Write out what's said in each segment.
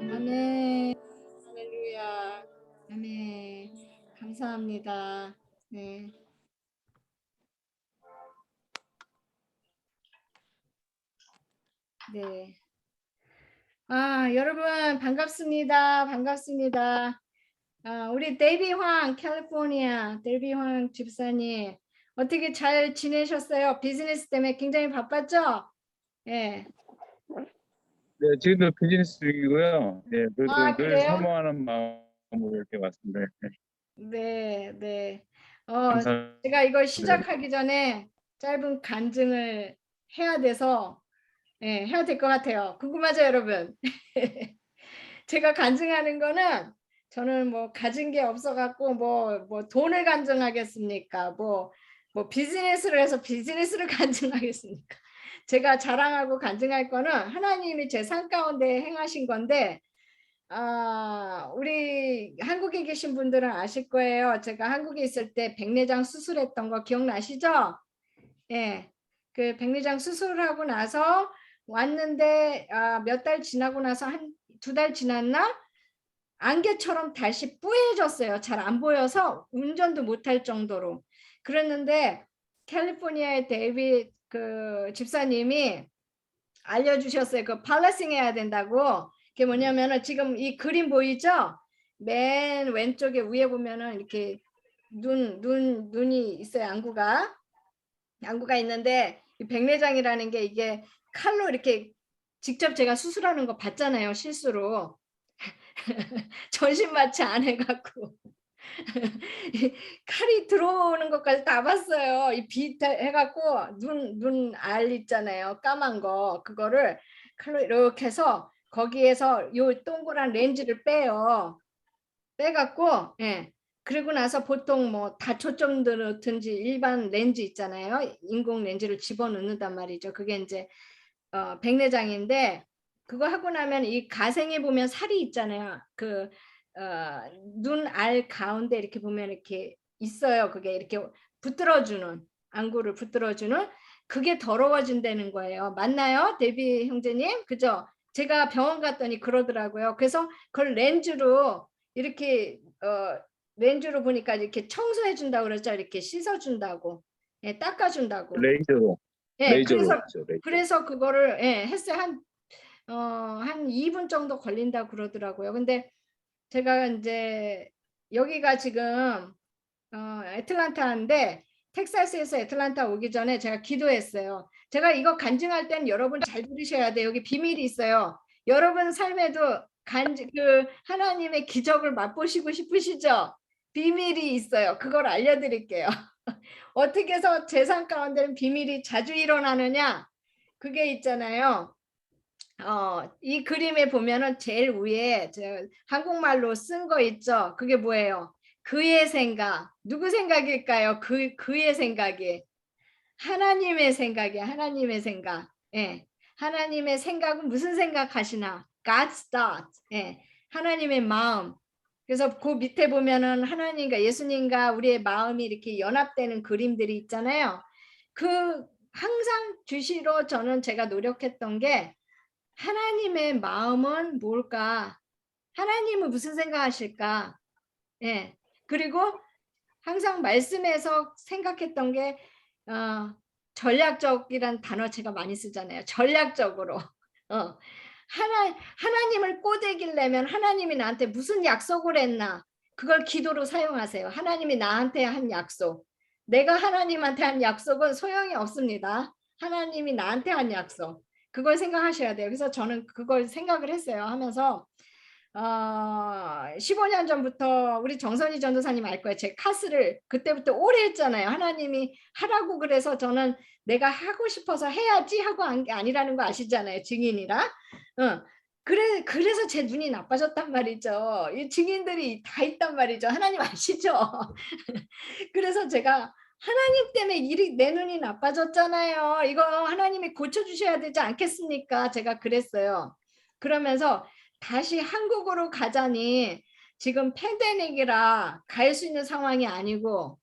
아멘. 할렐루야. 아멘. 감사합니다. 네. 네. 여러분 반갑습니다. 반갑습니다. 우리 데이비 황, 캘리포니아 데이비 황 집사님 어떻게 잘 지내셨어요? 비즈니스 때문에 굉장히 바빴죠? 예. 네, 지금도 비즈니스 중이고요. 예, 그래도 늘 그래요? 사모하는 마음으로 이렇게 왔습니다. 네, 네. 감사합니다. 제가 이걸 시작하기 전에 짧은 간증을 해야 돼서 해야 될 것 같아요. 궁금하죠, 여러분? 제가 간증하는 거는 저는 뭐 가진 게 없어갖고 뭐 돈을 간증하겠습니까? 뭐 비즈니스를 해서 비즈니스를 간증하겠습니까? 제가 자랑하고 간증할 거는 하나님이 제 삶 가운데 행하신 건데, 우리 한국에 계신 분들은 아실 거예요. 제가 한국에 있을 때 백내장 수술했던 거 기억나시죠? 예. 그 백내장 수술하고 나서 왔는데 몇 달 지나고 나서 한 2달 지났나? 안개처럼 다시 뿌얘졌어요. 잘 안 보여서 운전도 못할 정도로. 그랬는데 캘리포니아의 데이빗 그 집사님이 알려주셨어요. 그 팔레싱 해야 된다고. 그게 뭐냐면은 지금 이 그림 보이죠? 맨 왼쪽에 위에 보면은 이렇게 눈이 있어요. 안구가 있는데 이 백내장이라는 게 이게 칼로 이렇게 직접 제가 수술하는 거 봤잖아요. 실수로. 전신 마취 안 해갖고 칼이 들어오는 것까지 다 봤어요. 이 빛 해갖고 눈 알 있잖아요. 까만 거 그거를 칼로 이렇게 해서 거기에서 요 동그란 렌즈를 빼요. 빼갖고 그리고 나서 보통 뭐 다초점 들든지 일반 렌즈 있잖아요. 인공 렌즈를 집어넣는단 말이죠. 그게 이제 백내장인데 그거 하고 나면 이 가생에 보면 살이 있잖아요. 그 눈 알 가운데 이렇게 보면 이렇게 있어요. 그게 이렇게 붙들어주는 안구를 붙들어주는 그게 더러워진다는 거예요. 맞나요, 데비 형제님? 그죠? 제가 병원 갔더니 그러더라고요. 그래서 그걸 렌즈로 이렇게 렌즈로 보니까 이렇게 청소해 준다고 그러죠. 이렇게 씻어 준다고, 닦아 준다고. 레이저로 했죠. 그래서 그거를 했어요. 한 2분 정도 걸린다고 그러더라고요. 근데 제가 이제 여기가 지금 애틀란타인데 텍사스에서 애틀란타 오기 전에 제가 기도했어요. 제가 이거 간증할 때는 여러분 잘 들으셔야 돼요. 여기 비밀이 있어요. 여러분 삶에도 하나님의 기적을 맛보시고 싶으시죠? 비밀이 있어요. 그걸 알려드릴게요. 어떻게 해서 제 삶 가운데는 비밀이 자주 일어나느냐? 그게 있잖아요. 이 그림에 보면은 제일 위에 한국말로 쓴 거 있죠? 그게 뭐예요? 그의 생각. 누구 생각일까요? 그의 생각이. 하나님의 생각이야. 하나님의 생각. 예. 하나님의 생각은 무슨 생각하시나? God's thought. 예. 하나님의 마음. 그래서 그 밑에 보면은 하나님과 예수님과 우리의 마음이 이렇게 연합되는 그림들이 있잖아요. 그 항상 주시로 저는 제가 노력했던 게 하나님의 마음은 뭘까? 하나님은 무슨 생각하실까? 예. 그리고 항상 말씀에서 생각했던 게 전략적이란 단어 제가 많이 쓰잖아요. 전략적으로. 하나님을 꼬대기려면 하나님이 나한테 무슨 약속을 했나? 그걸 기도로 사용하세요. 하나님이 나한테 한 약속. 내가 하나님한테 한 약속은 소용이 없습니다. 하나님이 나한테 한 약속. 그걸 생각하셔야 돼요. 그래서 저는 그걸 생각을 했어요. 하면서 15년 전부터 우리 정선희 전도사님 알 거예요. 제 카스를 그때부터 오래 했잖아요. 하나님이 하라고 그래서 저는 내가 하고 싶어서 해야지 하고 한 게 아니라는 거 아시잖아요. 증인이라. 그래서 제 눈이 나빠졌단 말이죠. 이 증인들이 다 있단 말이죠. 하나님 아시죠? 그래서 제가 하나님 때문에 내 눈이 나빠졌잖아요. 이거 하나님이 고쳐주셔야 되지 않겠습니까? 제가 그랬어요. 그러면서 다시 한국으로 가자니 지금 팬데믹이라 갈 수 있는 상황이 아니고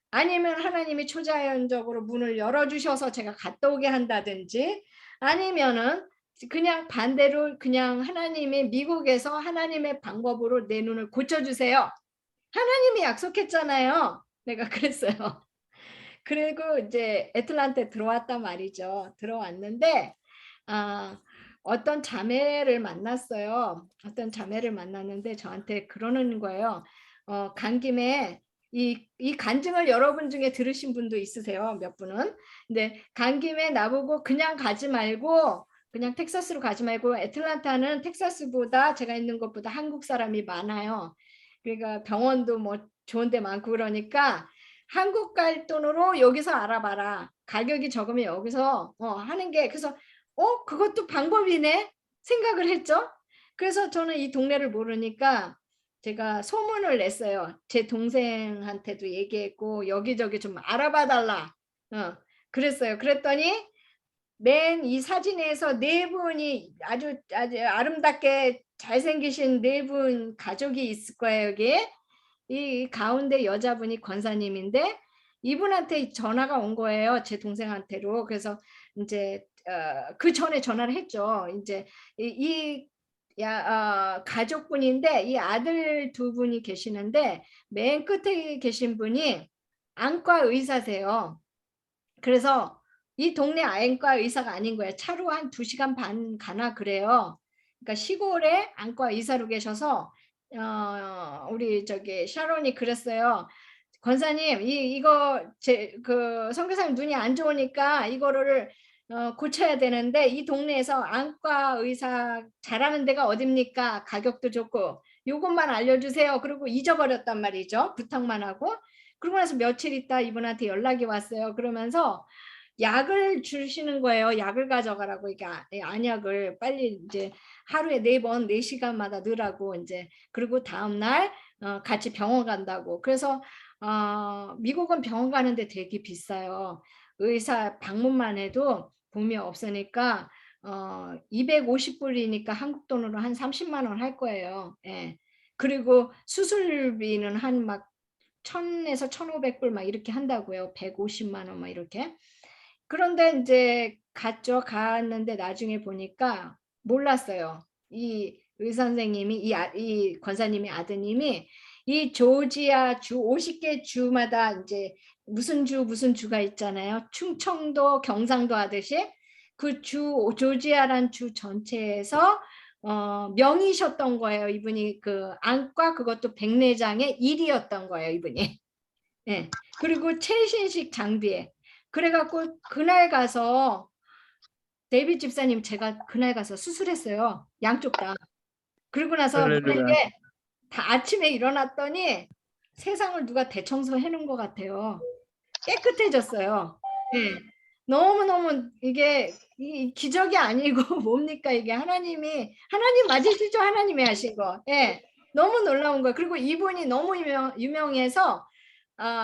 아니면 하나님이 초자연적으로 문을 열어주셔서 제가 갔다 오게 한다든지 아니면은 그냥 반대로 그냥 하나님이 미국에서 하나님의 방법으로 내 눈을 고쳐주세요. 하나님이 약속했잖아요. 내가 그랬어요. 그리고 이제 애틀란타에 들어왔단 말이죠. 들어왔는데 어떤 자매를 만났어요. 어떤 자매를 만났는데 저한테 그러는 거예요. 간 김에 이 간증을 여러분 중에 들으신 분도 있으세요. 몇 분은. 근데 간 김에 나보고 그냥 가지 말고 그냥 텍사스로 가지 말고 애틀란타는 텍사스보다 제가 있는 곳보다 한국 사람이 많아요. 그러니까 병원도 뭐 좋은 데 많고 그러니까 한국 갈 돈으로 여기서 알아봐라. 가격이 적으면 여기서 하는 게 그래서 그것도 방법이네 생각을 했죠. 그래서 저는 이 동네를 모르니까 제가 소문을 냈어요. 제 동생한테도 얘기했고 여기저기 좀 알아봐 달라. 그랬어요. 그랬더니 맨 이 사진에서 네 분이 아주 아름답게 잘생기신 네 분 가족이 있을 거예요. 여기 이 가운데 여자분이 권사님인데 이분한테 전화가 온 거예요. 제 동생한테로. 그래서 이제 그 전에 전화를 했죠. 이제 가족분인데 이 아들 두 분이 계시는데 맨 끝에 계신 분이 안과 의사세요. 그래서 이 동네 안과 의사가 아닌 거예요. 차로 한 2시간 반 가나 그래요. 그러니까 시골에 안과 의사로 계셔서 우리 저기 샤론이 그랬어요. 권사님 이거 그 선교사님 눈이 안 좋으니까 이거를 고쳐야 되는데 이 동네에서 안과 의사 잘하는 데가 어딥니까? 가격도 좋고 요것만 알려주세요. 그리고 잊어버렸단 말이죠. 부탁만 하고. 그러고 나서 며칠 있다 이분한테 연락이 왔어요. 그러면서 약을 주시는 거예요. 약을 가져가라고 이게 안약을 빨리 이제 하루에 4번 4시간마다 넣으라고 이제 그리고 다음 날 같이 병원 간다고. 그래서 미국은 병원 가는데 되게 비싸요. 의사 방문만 해도 보험이 없으니까 250불이니까 한국 돈으로 한 30만 원 할 거예요. 예. 그리고 수술비는 한 막 1000에서 1500불 막 이렇게 한다고요. 150만 원 막 이렇게. 그런데 이제 갔는데 나중에 보니까 몰랐어요. 이 의선생님이 이 권사님의 아드님이 이 조지아 주 50개 주마다 이제 무슨 주가 있잖아요. 충청도 경상도 하듯이 그 조지아란 주 전체에서 명의셨던 거예요. 이분이 그 안과 그것도 백내장의 1위였던 거예요. 이분이. 예. 그리고 최신식 장비에. 그래갖고 그날 가서 데이빗 집사님 제가 그날 가서 수술했어요. 양쪽 다. 그리고 나서 할렐루야. 만약에 다 아침에 일어났더니 세상을 누가 대청소해 놓은 것 같아요. 깨끗해졌어요. 예. 너무너무 이게 기적이 아니고 뭡니까 이게 하나님 맞으시죠? 하나님이 하신 거. 예. 너무 놀라운 거예요. 그리고 이분이 너무 유명해서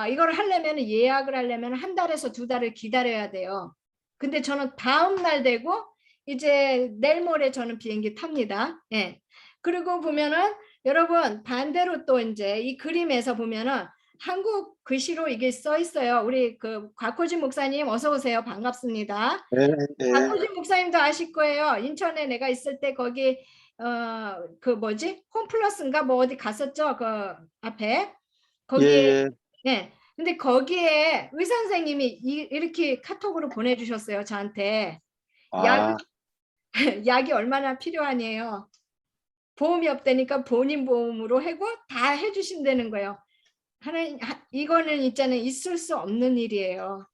이걸 하려면 예약을 하려면 한 달에서 두 달을 기다려야 돼요. 근데 저는 다음 날 되고 이제 내일 모레 저는 비행기 탑니다. 예. 그리고 보면은 여러분 반대로 또 이제 이 그림에서 보면은 한국 글씨로 이게 써 있어요. 우리 그 곽호진 목사님 어서 오세요. 반갑습니다. 네, 네. 곽호진 목사님도 아실 거예요. 인천에 내가 있을 때 거기 그 뭐지? 홈플러스인가 뭐 어디 갔었죠? 그 앞에 거기에 예, 네. 근데 거기에 의사 선생님이 이렇게 카톡으로 보내주셨어요. 저한테 아, 약이 얼마나 필요하니에요. 보험이 없다니까 본인 보험으로 하고 다 해주신다는 거예요. 하나님, 이거는 있잖아요. 있을 수 없는 일이에요.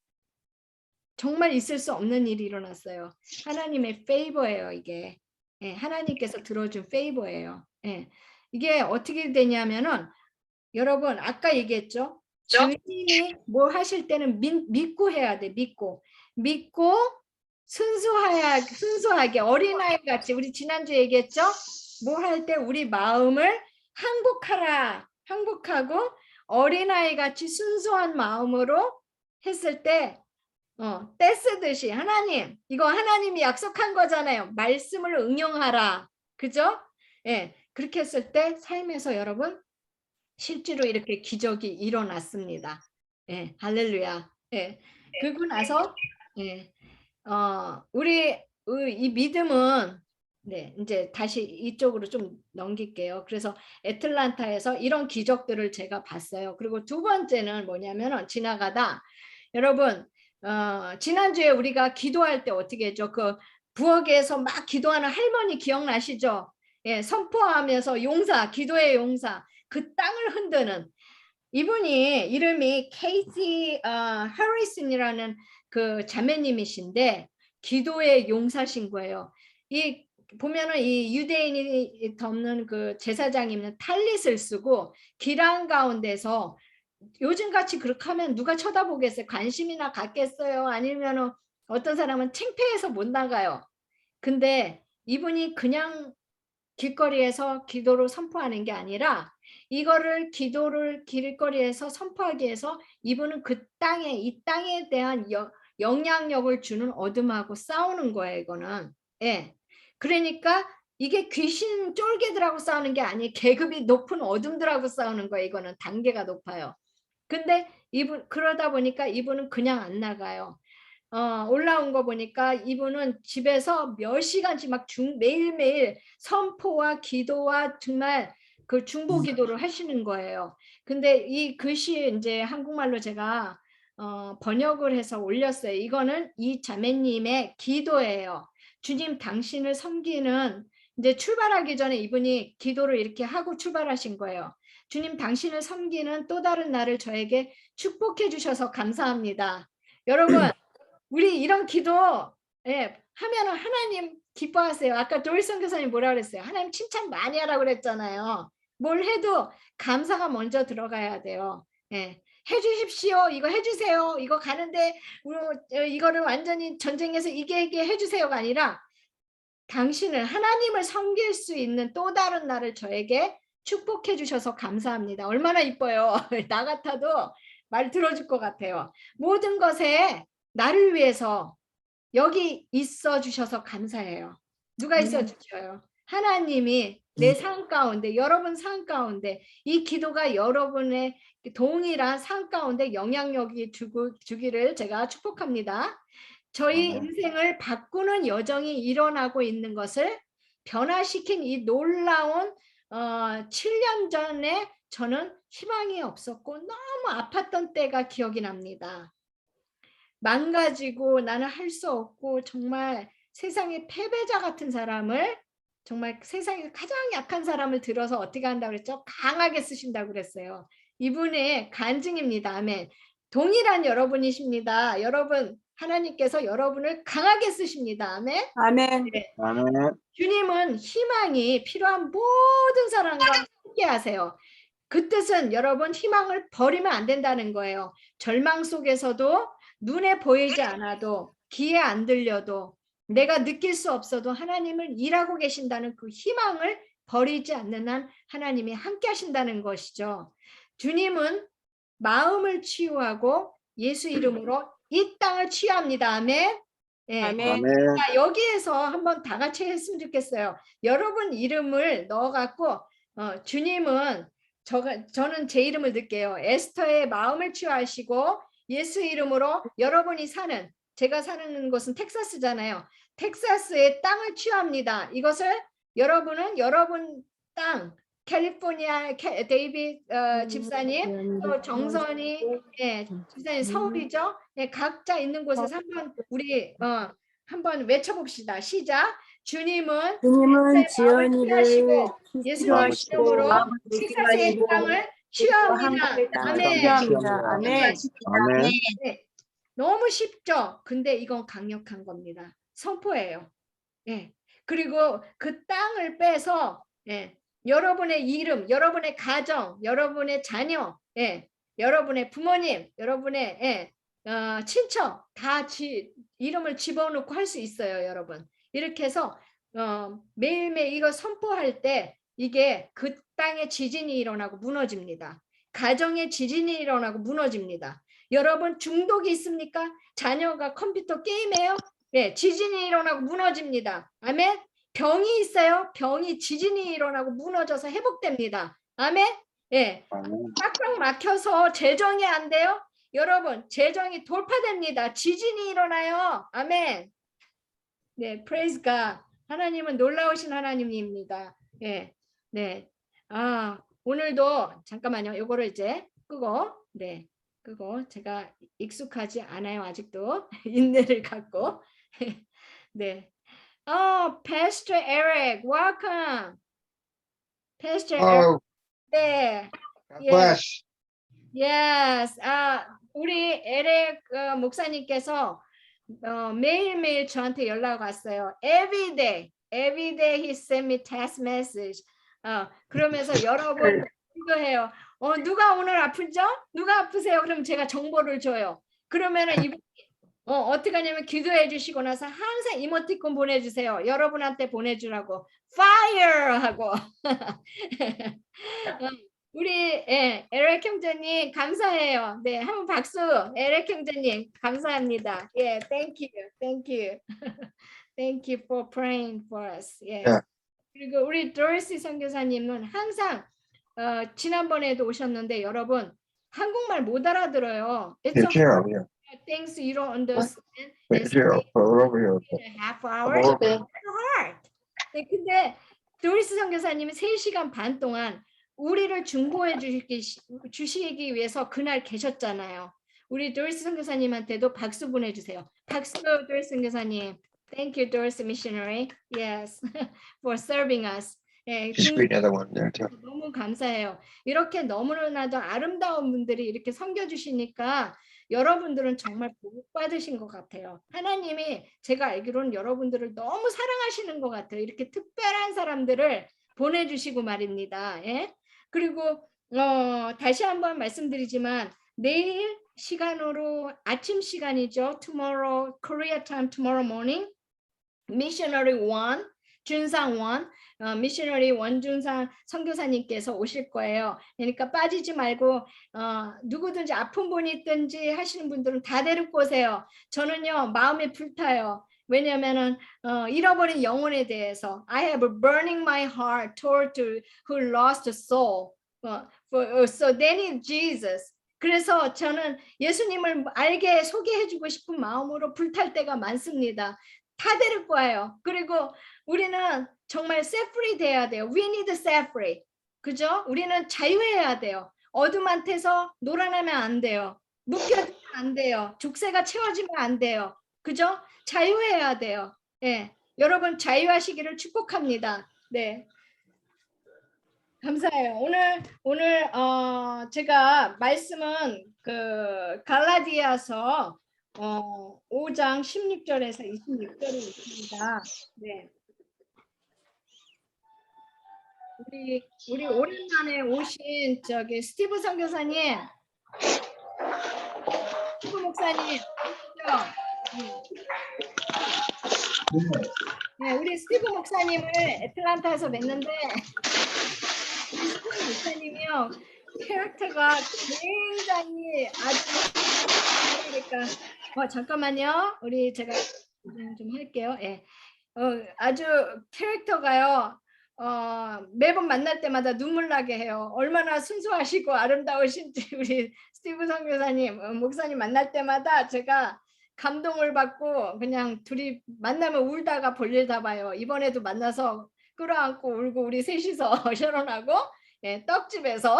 정말 있을 수 없는 일이 일어났어요. 하나님의 페이버예요, 이게. 예, 하나님께서 들어준 페이버예요. 예. 이게 어떻게 되냐면은 여러분 아까 얘기했죠. 주님이 뭐 하실 때는 믿고 해야 돼. 믿고 순수하게 어린아이 같이 우리 지난주에 얘기했죠. 뭐 할 때 우리 마음을 항복하고 어린아이 같이 순수한 마음으로 했을 때 떼쓰듯이 하나님 이거 하나님이 약속한 거잖아요. 말씀을 응용하라. 그죠? 예, 그렇게 했을 때 삶에서 여러분 실제로 이렇게 기적이 일어났습니다. 예, 할렐루야. 예, 그리고 나서 예, 우리 이 믿음은 네, 이제 다시 이쪽으로 좀 넘길게요. 그래서 애틀란타에서 이런 기적들을 제가 봤어요. 그리고 두 번째는 뭐냐면은 지나가다 여러분 지난주에 우리가 기도할 때 어떻게 했죠? 그 부엌에서 막 기도하는 할머니 기억나시죠? 예, 선포하면서 기도의 용사, 그 땅을 흔드는 이분이 이름이 케이티 해리슨이라는 그 자매님이신데 기도의 용사신 거예요. 이 보면은 이 유대인이 덮는 그 제사장이면 탈릿을 쓰고 길 한가운데서 요즘같이 그렇게 하면 누가 쳐다보겠어요? 관심이나 갖겠어요? 아니면 어떤 사람은 창피해서 못 나가요. 근데 이분이 그냥 길거리에서 기도를 선포하는 게 아니라 이거를 기도를 길거리에서 선포하기 위해서 이분은 이 땅에 대한 영향력을 주는 어둠하고 싸우는 거예요. 이거는. 예. 그러니까 이게 귀신 쫄개들하고 싸우는 게 아니에요. 계급이 높은 어둠들하고 싸우는 거예요. 이거는 단계가 높아요. 근데 그러다 보니까 이분은 그냥 안 나가요. 올라온 거 보니까 이분은 집에서 몇 시간씩 막 매일매일 선포와 기도와 정말 그 중보 기도를 하시는 거예요. 근데 이 글씨 이제 한국말로 제가 번역을 해서 올렸어요. 이거는 이 자매님의 기도예요. 주님 당신을 섬기는 이제 출발하기 전에 이분이 기도를 이렇게 하고 출발하신 거예요. 주님 당신을 섬기는 또 다른 날을 저에게 축복해 주셔서 감사합니다. 여러분 우리 이런 기도 하면은 하나님 기뻐하세요. 아까 도일성 교사님 뭐라 그랬어요? 하나님 칭찬 많이 하라고 그랬잖아요. 뭘 해도 감사가 먼저 들어가야 돼요. 예. 해주십시오. 이거 해주세요. 이거 가는데 이거를 완전히 전쟁에서 이게 해주세요가 아니라 당신을 하나님을 섬길 수 있는 또 다른 날을 저에게 축복해 주셔서 감사합니다. 얼마나 이뻐요. 나 같아도 말 들어줄 것 같아요. 모든 것에 나를 위해서 여기 있어 주셔서 감사해요. 누가 있어 주셔요? 하나님이 내 삶 가운데 여러분 삶 가운데 이 기도가 여러분의 동일한 삶 가운데 영향력이 주기를 제가 축복합니다. 저희 인생을 바꾸는 여정이 일어나고 있는 것을 변화시킨 이 놀라운 7년 전에 저는 희망이 없었고 너무 아팠던 때가 기억이 납니다. 망가지고 나는 할 수 없고 정말 세상의 패배자 같은 사람을 정말 세상에서 가장 약한 사람을 들어서 어떻게 한다고 그랬죠? 강하게 쓰신다고 그랬어요. 이분의 간증입니다. 아멘. 동일한 여러분이십니다. 여러분, 하나님께서 여러분을 강하게 쓰십니다. 아멘. 아멘. 네. 아멘. 주님은 희망이 필요한 모든 사람과 함께 하세요. 그 뜻은 여러분 희망을 버리면 안 된다는 거예요. 절망 속에서도 눈에 보이지 않아도 귀에 안 들려도 내가 느낄 수 없어도 하나님을 일하고 계신다는 그 희망을 버리지 않는 한 하나님이 함께 하신다는 것이죠. 주님은 마음을 치유하고 예수 이름으로 이 땅을 치유합니다. 아멘. 네. 아멘. 아멘. 자, 여기에서 한번 다 같이 했으면 좋겠어요. 여러분 이름을 넣어갖고 주님은 저는 제 이름을 넣을게요. 에스터의 마음을 치유하시고 예수 이름으로 여러분이 사는 제가 사는 곳은 텍사스잖아요. 텍사스의 땅을 치유합니다. 이것을 여러분은 여러분 땅 캘리포니아 데이빗 집사님 또 정선이 예, 집사님 서울이죠. 예, 각자 있는 곳에서 한번 우리 한번 외쳐봅시다. 시작. 주님은 주님은 마음을 치유하시고 지연이를 예수님 이름으로 텍사스의 치유하시고 땅을 치유합니다. 아멘. 치유합니다. 아멘. 아멘. 네, 너무 쉽죠. 근데 이건 강력한 겁니다. 선포예요. 예. 그리고 그 땅을 빼서 예, 여러분의 이름, 여러분의 가정, 여러분의 자녀, 예, 여러분의 부모님, 여러분의 예, 친척 다 이름을 집어넣고 할 수 있어요, 여러분. 이렇게 해서 매일매일 이거 선포할 때 이게 그 땅에 지진이 일어나고 무너집니다. 가정에 지진이 일어나고 무너집니다. 여러분 중독이 있습니까? 자녀가 컴퓨터 게임해요? 네, 지진이 일어나고 무너집니다. 아멘. 병이 있어요? 병이 지진이 일어나고 무너져서 회복됩니다. 아멘. 예. 꽉꽉 막혀서 재정이 안 돼요? 여러분, 재정이 돌파됩니다. 지진이 일어나요. 아멘. 네, praise God. 하나님은 놀라우신 하나님입니다. 예. 네. 아, 오늘도 잠깐만요. 요거를 이제 끄고 네. 끄고 제가 익숙하지 않아요. 아직도 인내를 갖고. 네. Pastor Eric, welcome. Pastor Eric. Oh, 네. God 예. bless. Yes. 우리 에릭 목사님께서 매일매일 저한테 연락 왔어요. Every day he sent me text message. 그러면서 여러분 이거 해요. 누가 오늘 아프죠? 누가 아프세요? 그럼 제가 정보를 줘요. 그러면은 이분이 어떻게 하냐면 기도해 주시고 나서 항상 이모티콘 보내주세요. 여러분한테 보내주라고. Fire 하고. 우리 에릭 형제님 감사해요. 네, 한번 박수. 에릭 형제님 감사합니다. 예, thank you. Thank you for praying for us. 예. 네. 그리고 우리 도리스 선교사님은 항상 지난번에도 오셨는데 여러분 한국말 못 알아들어요. It's Yeah, okay. Gerald, yeah. Things you don't understand. Wait, Gerald, put it over here. A half hour. Come over. It's hard. 네, 근데 도리스 선교사님이 3시간 반 동안 우리를 중보해 주시기 위해서 그날 계셨잖아요. 우리 도리스 선교사님한테도 박수 보내주세요. 박수 도리스 선교사님. Thank you, Doris Missionary. Yes, for serving us. 예, Just squeeze another one there too. 너무 감사해요. 이렇게 너무나도 아름다운 분들이 이렇게 섬겨주시니까 여러분들은 정말 복 받으신 것 같아요. 하나님이 제가 알기로는 여러분들을 너무 사랑하시는 것 같아요. 이렇게 특별한 사람들을 보내주시고 말입니다. 예? 그리고 다시 한번 말씀드리지만 내일 시간으로 아침 시간이죠. Tomorrow, Korea time, tomorrow morning. Missionary One, 준상 원, 미셔너리 원준상 선교사님께서 오실 거예요. 그러니까 빠지지 말고 누구든지 아픈 분이 있든지 하시는 분들은 다 데리고 오세요. 저는요 마음이 불타요. 왜냐하면은 잃어버린 영혼에 대해서 I have a burning my heart toward who lost a soul. So they need Jesus. 그래서 저는 예수님을 알게 소개해주고 싶은 마음으로 불탈 때가 많습니다. 다 데리고 와요. 그리고 우리는 정말 set free 돼야 돼요. We need set free. 그죠? 우리는 자유해야 돼요. 어둠한테서 놀아나면 안 돼요. 묶여지면 안 돼요. 족쇄가 채워지면 안 돼요. 그죠? 자유해야 돼요. 예. 여러분 자유하시기를 축복합니다. 네. 감사해요. 오늘 제가 말씀은 그 갈라디아서 5장 16절에서 26절이 있습니다. 네. 우리 오랜만에 오신 저기 스티브 선교사님, 스티브 목사님, 네, 우리 스티브 목사님을 애틀란타에서 뵀는데 우리 스티브 목사님이요 캐릭터가 굉장히 아주 그러니까 잠깐만요. 우리 제가 좀 할게요. 예. 아주 캐릭터가요. 매번 만날 때마다 눈물 나게 해요. 얼마나 순수하시고 아름다우신지 우리 스티브 선교사님, 목사님 만날 때마다 제가 감동을 받고 그냥 둘이 만나면 울다가 볼일 다 봐요. 이번에도 만나서 끌어안고 울고 우리 셋이서 셔런하고 예, 떡집에서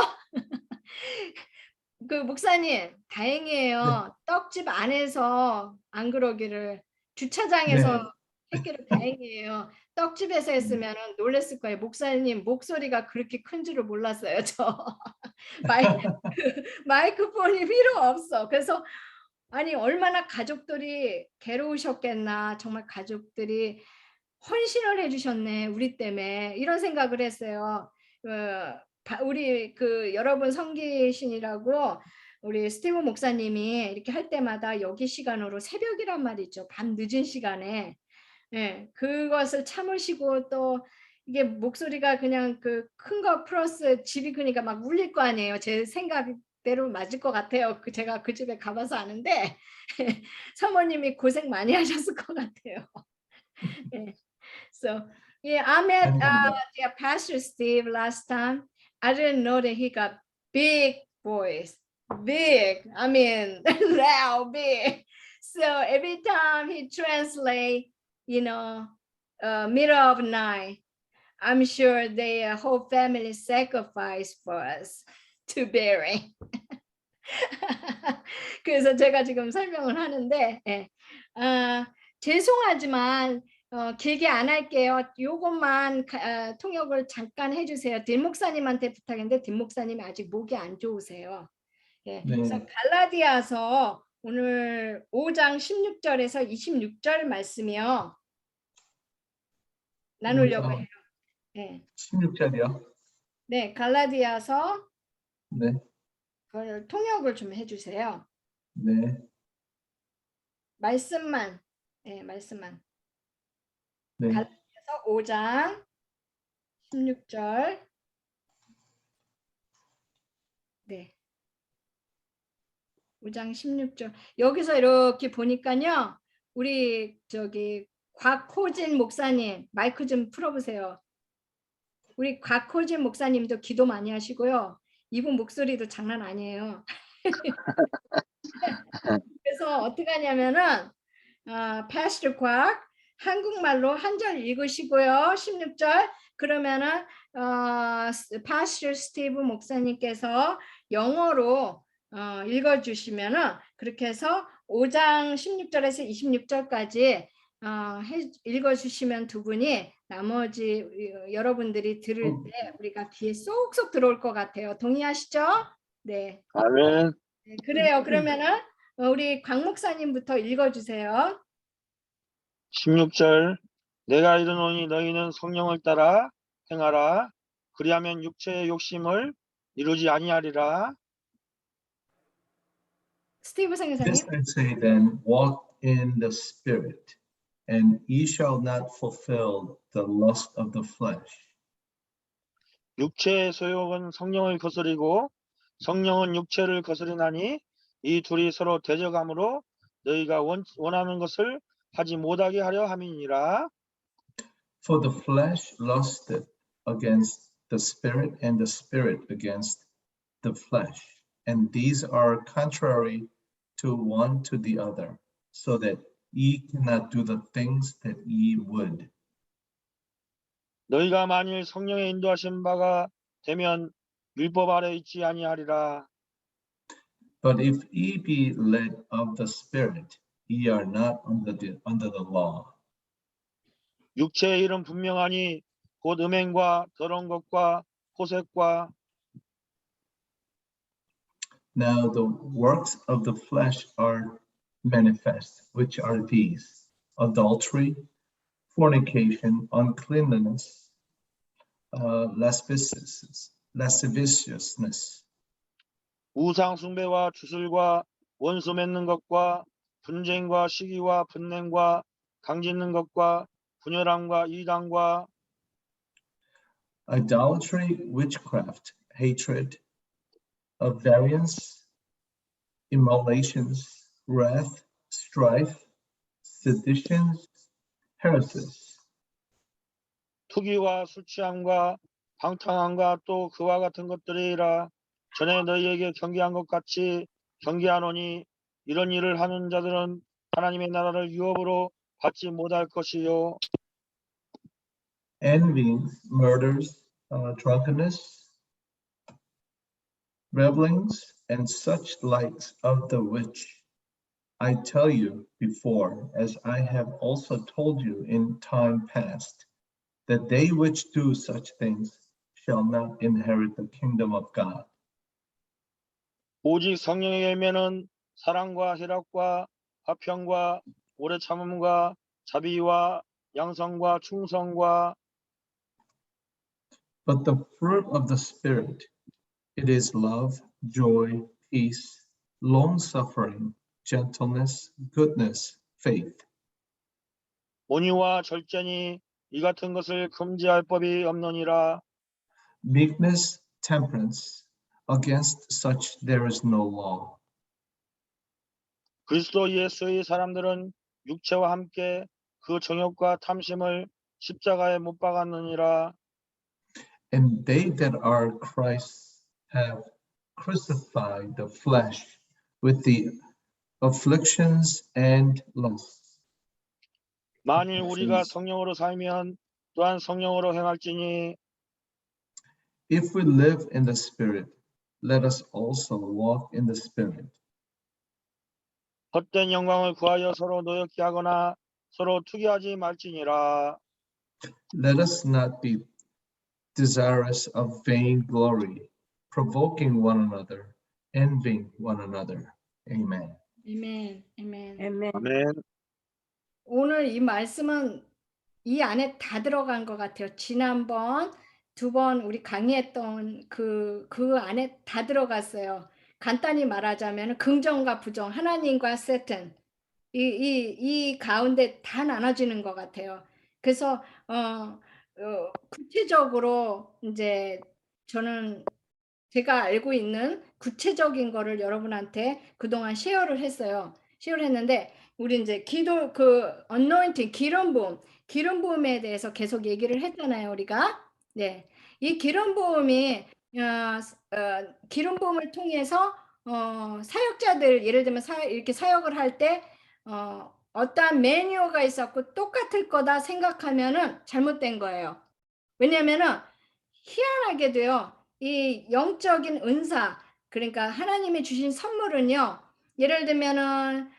그 목사님 다행이에요. 떡집 안에서 안 그러기를 주차장에서 했기를 다행이에요. 떡집에서 했으면 놀랬을 거예요. 목사님 목소리가 그렇게 큰 줄을 몰랐어요. 저 마이크폰이 필요 없어. 그래서 아니 얼마나 가족들이 괴로우셨겠나. 정말 가족들이 헌신을 해주셨네. 우리 때문에 이런 생각을 했어요. 우리 그 여러분 성기신이라고 우리 스티브 목사님이 이렇게 할 때마다 여기 시간으로 새벽이란 말이죠. 밤 늦은 시간에 예, 그것을 참으시고 또 이게 목소리가 그냥 그 큰 거 플러스 집이 그러니까 막 울릴 거 아니에요. 제 생각대로 맞을 것 같아요. 제가 그 집에 가봐서 아는데 사모님이 고생 많이 하셨을 것 같아요. 예. So yeah, I met Pastor Steve last time. I didn't know that he got big voice, big. I mean, loud, big. So every time he translate, middle of night, I'm sure their whole family sacrificed for us to bury. 그래서 제가 지금 설명을 하는데, 예. 죄송하지만 길게 안 할게요. 요것만 통역을 잠깐 해주세요. 딘 목사님한테 부탁인데 딘 목사님이 아직 목이 안 좋으세요. 예. 그래서 갈라디아서 오늘 5장 16절에서 26절 말씀이요. 나누려고 해요. 네. 16절이요? 네, 갈라디아서 네. 그걸 통역을 좀 해주세요. 네. 말씀만. 네, 말씀만. 네. 갈라디아서 5장 16절. 네. 5장 16절. 여기서 이렇게 보니까요. 우리 저기 곽호진 목사님 마이크 좀 풀어보세요. 우리 곽호진 목사님도 기도 많이 하시고요. 이분 목소리도 장난 아니에요. 그래서 어떻게 하냐면은 Pastor 곽 한국말로 한 절 읽으시고요. 16절 그러면은 Pastor 스티브 목사님께서 영어로 읽어주시면은 그렇게 해서 5장 16절에서 26절까지 읽어주시면 두 분이 나머지 여러분들이 들을 때 우리가 귀에 쏙쏙 들어올 것 같아요. 동의하시죠? 네. 아멘. 네, 그래요. 그러면은 우리 곽 목사님부터 읽어주세요. 16절 내가 이르노니 너희는 성령을 따라 행하라. 그리하면 육체의 욕심을 이루지 아니하리라. 스티브 선교사님. This I say then, walk in the Spirit, and ye shall not fulfill the lust of the flesh. 육체의 소욕은 성령을 거스리고 성령은 육체를 거스리나니 이 둘이 서로 대적함으로 너희가 원하는 것을 하지 못하게 하려 함이니라. For the flesh lusteth against the Spirit, and the Spirit against the flesh. And these are contrary to one to the other, so that ye cannot do the things that ye would. 너희가 만일 성령의 인도하신 바가 되면 율법 아래 있지 아니하리라. But if ye be led of the Spirit, ye are not under the law. 육체의 일은 분명하니 곧 음행과 더러운 것과 호색과 Now the works of the flesh are manifest, which are these: adultery, fornication, uncleanness, lasciviousness, 우상 숭배와 주술과 원수 맺는 것과 분쟁과 시기와 분냉과 강짓는 것과 분열함과 이단과 idolatry, witchcraft, hatred, variance, immolations, wrath, strife, seditions, heresies, 투기와 술 취함과 방탕함과 또 그와 같은 것들이라. 전에 너희에게 경계한 것 같이 경계하노니 이런 일을 하는 자들은 하나님의 나라를 유업으로 받지 못할 것이요. envyings, murders, drunkenness, revelings, and such likes, of the which I tell you before, as I have also told you in time past, that they which do such things shall not inherit the kingdom of God. 오직 성령의 열매는 사랑과 희락과 화평과 오래 참음과 자비와 양성과 충성과 But the fruit of the Spirit, it is love, joy, peace, long-suffering, gentleness, goodness, faith, 온유와 절제니 이 같은 것을 금지할 법이 없느니라. meekness, temperance. Against such there is no law. 그리스도 예수의 사람들은 육체와 함께 그 정욕과 탐심을 십자가에 못 박았느니라. And they that are Christ have crucified the flesh with the afflictions and lusts. 만일 우리가 성령으로 살면 또한 성령으로 행할지니 If we live in the Spirit, let us also walk in the Spirit. 헛된 영광을 구하여 서로 노엽게 하거나 서로 투기하지 말지니라. Let us not be desirous of vain glory, provoking one another, envying one another. Amen. 아멘. 아멘. 아멘. 아멘. 오늘 이 말씀은 이 안에 다 들어간 것 같아요. 지난번 2번 우리 강의했던 그 안에 다 들어갔어요. 간단히 말하자면 긍정과 부정, 하나님과 세탄 이 가운데 다 나눠지는 것 같아요. 그래서 구체적으로 이제 저는 제가 알고 있는 구체적인 거를 여러분한테 그동안 쉐어를 했어요. 쉐어를 했는데 우리 이제 기도 anointing 기름 부음에 대해서 계속 얘기를 했잖아요, 우리가. 네. 이 기름 부음이 기름 부음을 통해서 사역자들 예를 들면 이렇게 사역을 할 때 어떠한 매뉴얼가 있었고 똑같을 거다 생각하면은 잘못된 거예요. 왜냐면은 희한하게도요. 이 영적인 은사 그러니까 하나님이 주신 선물은요. 예를 들면은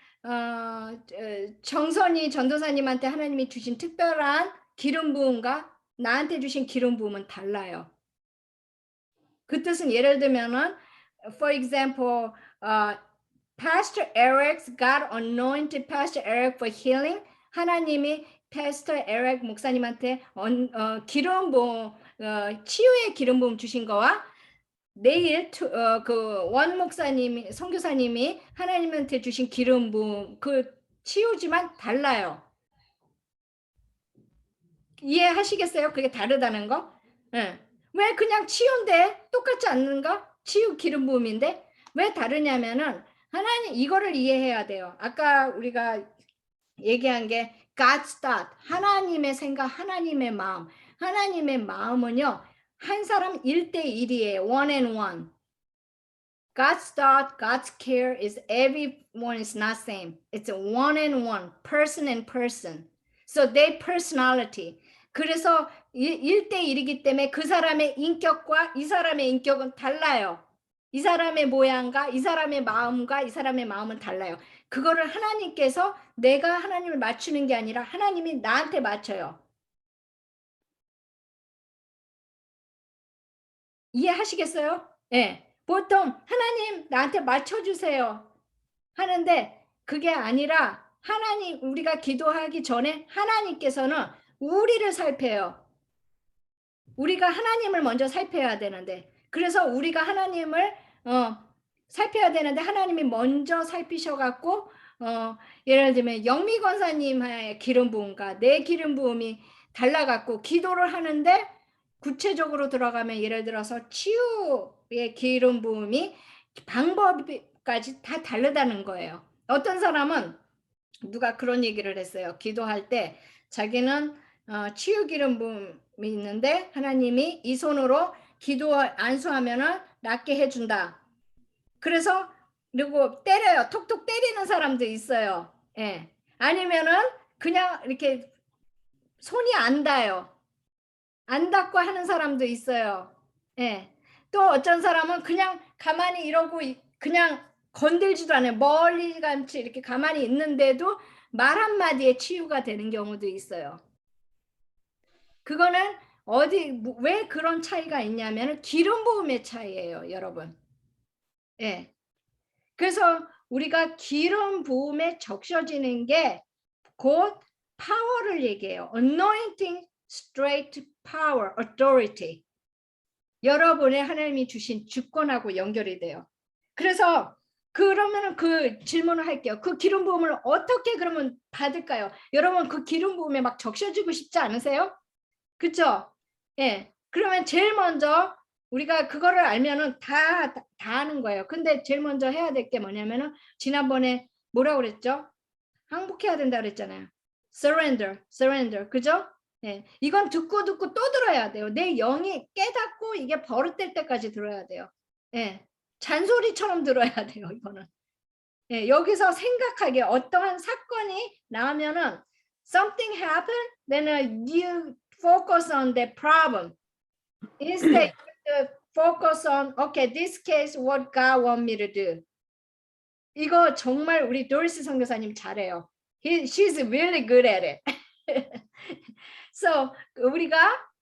정선이 전도사님한테 하나님이 주신 특별한 기름 부음과 나한테 주신 기름 부음은 달라요. 그 뜻은 예를 들면은 for example Pastor Eric God anointed Pastor Eric for healing. 하나님이 Pastor Eric 목사님한테 기름 부음 치유의 기름 부음 주신 거와 내일 원 목사님이 선교사님이 하나님한테 주신 기름 부음 그 치유지만 달라요. 이해하시겠어요? 그게 다르다는 거? 네. 왜 그냥 치유인데 똑같지 않는가? 치유 기름 부음인데 왜 다르냐면은 하나님 이거를 이해해야 돼요. 아까 우리가 얘기한 게 God's thought, 하나님의 생각, 하나님의 마음. 하나님의 마음은요. 한 사람 1대1이에요. One and one. God's thought, God's care is everyone is not same. It's a one and one, person and person. So their personality. 그래서 1대1이기 때문에 그 사람의 인격과 이 사람의 인격은 달라요. 이 사람의 모양과 이 사람의 마음과 이 사람의 마음은 달라요. 그거를 하나님께서 내가 하나님을 맞추는 게 아니라 하나님이 나한테 맞춰요. 이해하시겠어요? 예. 보통 하나님 나한테 맞춰주세요 하는데 그게 아니라 하나님 우리가 기도하기 전에 하나님께서는 우리를 살펴요. 우리가 하나님을 먼저 살펴야 되는데 그래서 우리가 하나님을 살펴야 되는데 하나님이 먼저 살피셔갖고 예를 들면 영미 권사님의 기름 부음과 내 기름 부음이 달라갖고 기도를 하는데 구체적으로 들어가면 예를 들어서 치유의 기름 부음이 방법까지 다 다르다는 거예요. 어떤 사람은 누가 그런 얘기를 했어요. 기도할 때 자기는 치유 기름 부음이 있는데 하나님이 이 손으로 기도 안수하면은 낫게 해준다. 그래서 그리고 때려요. 톡톡 때리는 사람도 있어요. 예. 아니면은 그냥 이렇게 손이 안 닿아요. 안 닿고 하는 사람도 있어요. 예. 또 어떤 사람은 그냥 가만히 이러고 그냥 건들지도 않아요. 멀리감치 이렇게 가만히 있는데도 말 한마디에 치유가 되는 경우도 있어요. 그거는 왜 그런 차이가 있냐면 기름 부음의 차이예요, 여러분. 예. 그래서 우리가 기름 부음에 적셔지는 게 곧 파워를 얘기해요. Anointing, straight power, authority. 여러분의 하나님이 주신 주권하고 연결이 돼요. 그래서 그러면은 그 질문을 할게요. 그 기름 부음을 어떻게 그러면 받을까요? 여러분 그 기름 부음에 막 적셔지고 싶지 않으세요? 그렇죠? 예. 그러면 제일 먼저 우리가 그거를 알면은 다 하는 거예요. 근데 제일 먼저 해야 될 게 뭐냐면은 지난번에 뭐라고 그랬죠? 항복해야 된다 그랬잖아요. surrender. 그죠? 예. 이건 듣고 또 들어야 돼요. 내 영이 깨닫고 이게 버릇될 때까지 들어야 돼요. 예. 잔소리처럼 들어야 돼요, 이거는. 예. 여기서 생각하게 어떠한 사건이 나오면은 something happened, then you focus on the problem. Instead, you focus on, okay, this case, what God want me to do. 이거 정말 우리 도리스 선교사님 잘해요. She's really good at it. So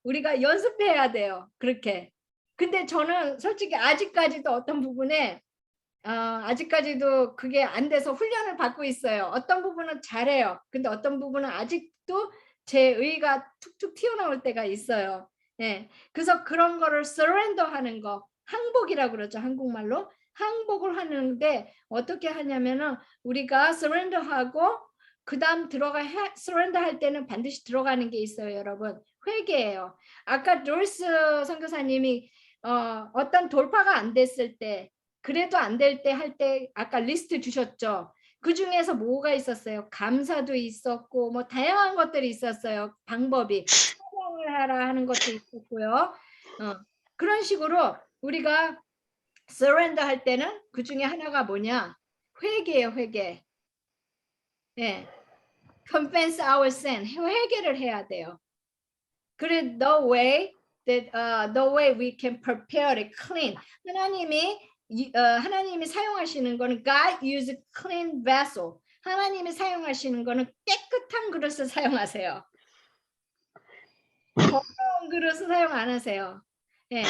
우리가 연습해야 돼요. 그렇게. 근데 저는 솔직히 아직까지도 어떤 부분에 아직까지도 그게 안 돼서 훈련을 받고 있어요. 어떤 부분은 잘해요. 근데 어떤 부분은 아직도 제 의가 툭툭 튀어나올 때가 있어요. 예. 그래서 그런 거를 surrender 하는 거, 항복이라고 그러죠. 한국말로. 항복을 하는데 어떻게 하냐면은 우리가 surrender 하고 그다음 surrender 할 때는 반드시 들어가는 게 있어요, 여러분. 회개예요. 아까 도리스 선교사님이 어떤 돌파가 안 됐을 때 그래도 안 될 때 할 때 아까 리스트 주셨죠. 그 중에서 뭐가 있었어요? 감사도 있었고 뭐 다양한 것들이 있었어요. 방법이 찬양을 하라 하는 것도 있었고요. 그런 식으로 우리가 surrender 할 때는 그 중에 하나가 뭐냐? 회개예요, 회개. 예. confess our sin. 회개를 해야 돼요. 그래 the way we can prepare it clean. 하나님이 사용하시는 거는 God use clean vessel. 하나님이 사용하시는 거는 깨끗한 그릇을 사용하세요. 더러운 그릇을 사용 안 하세요. 예.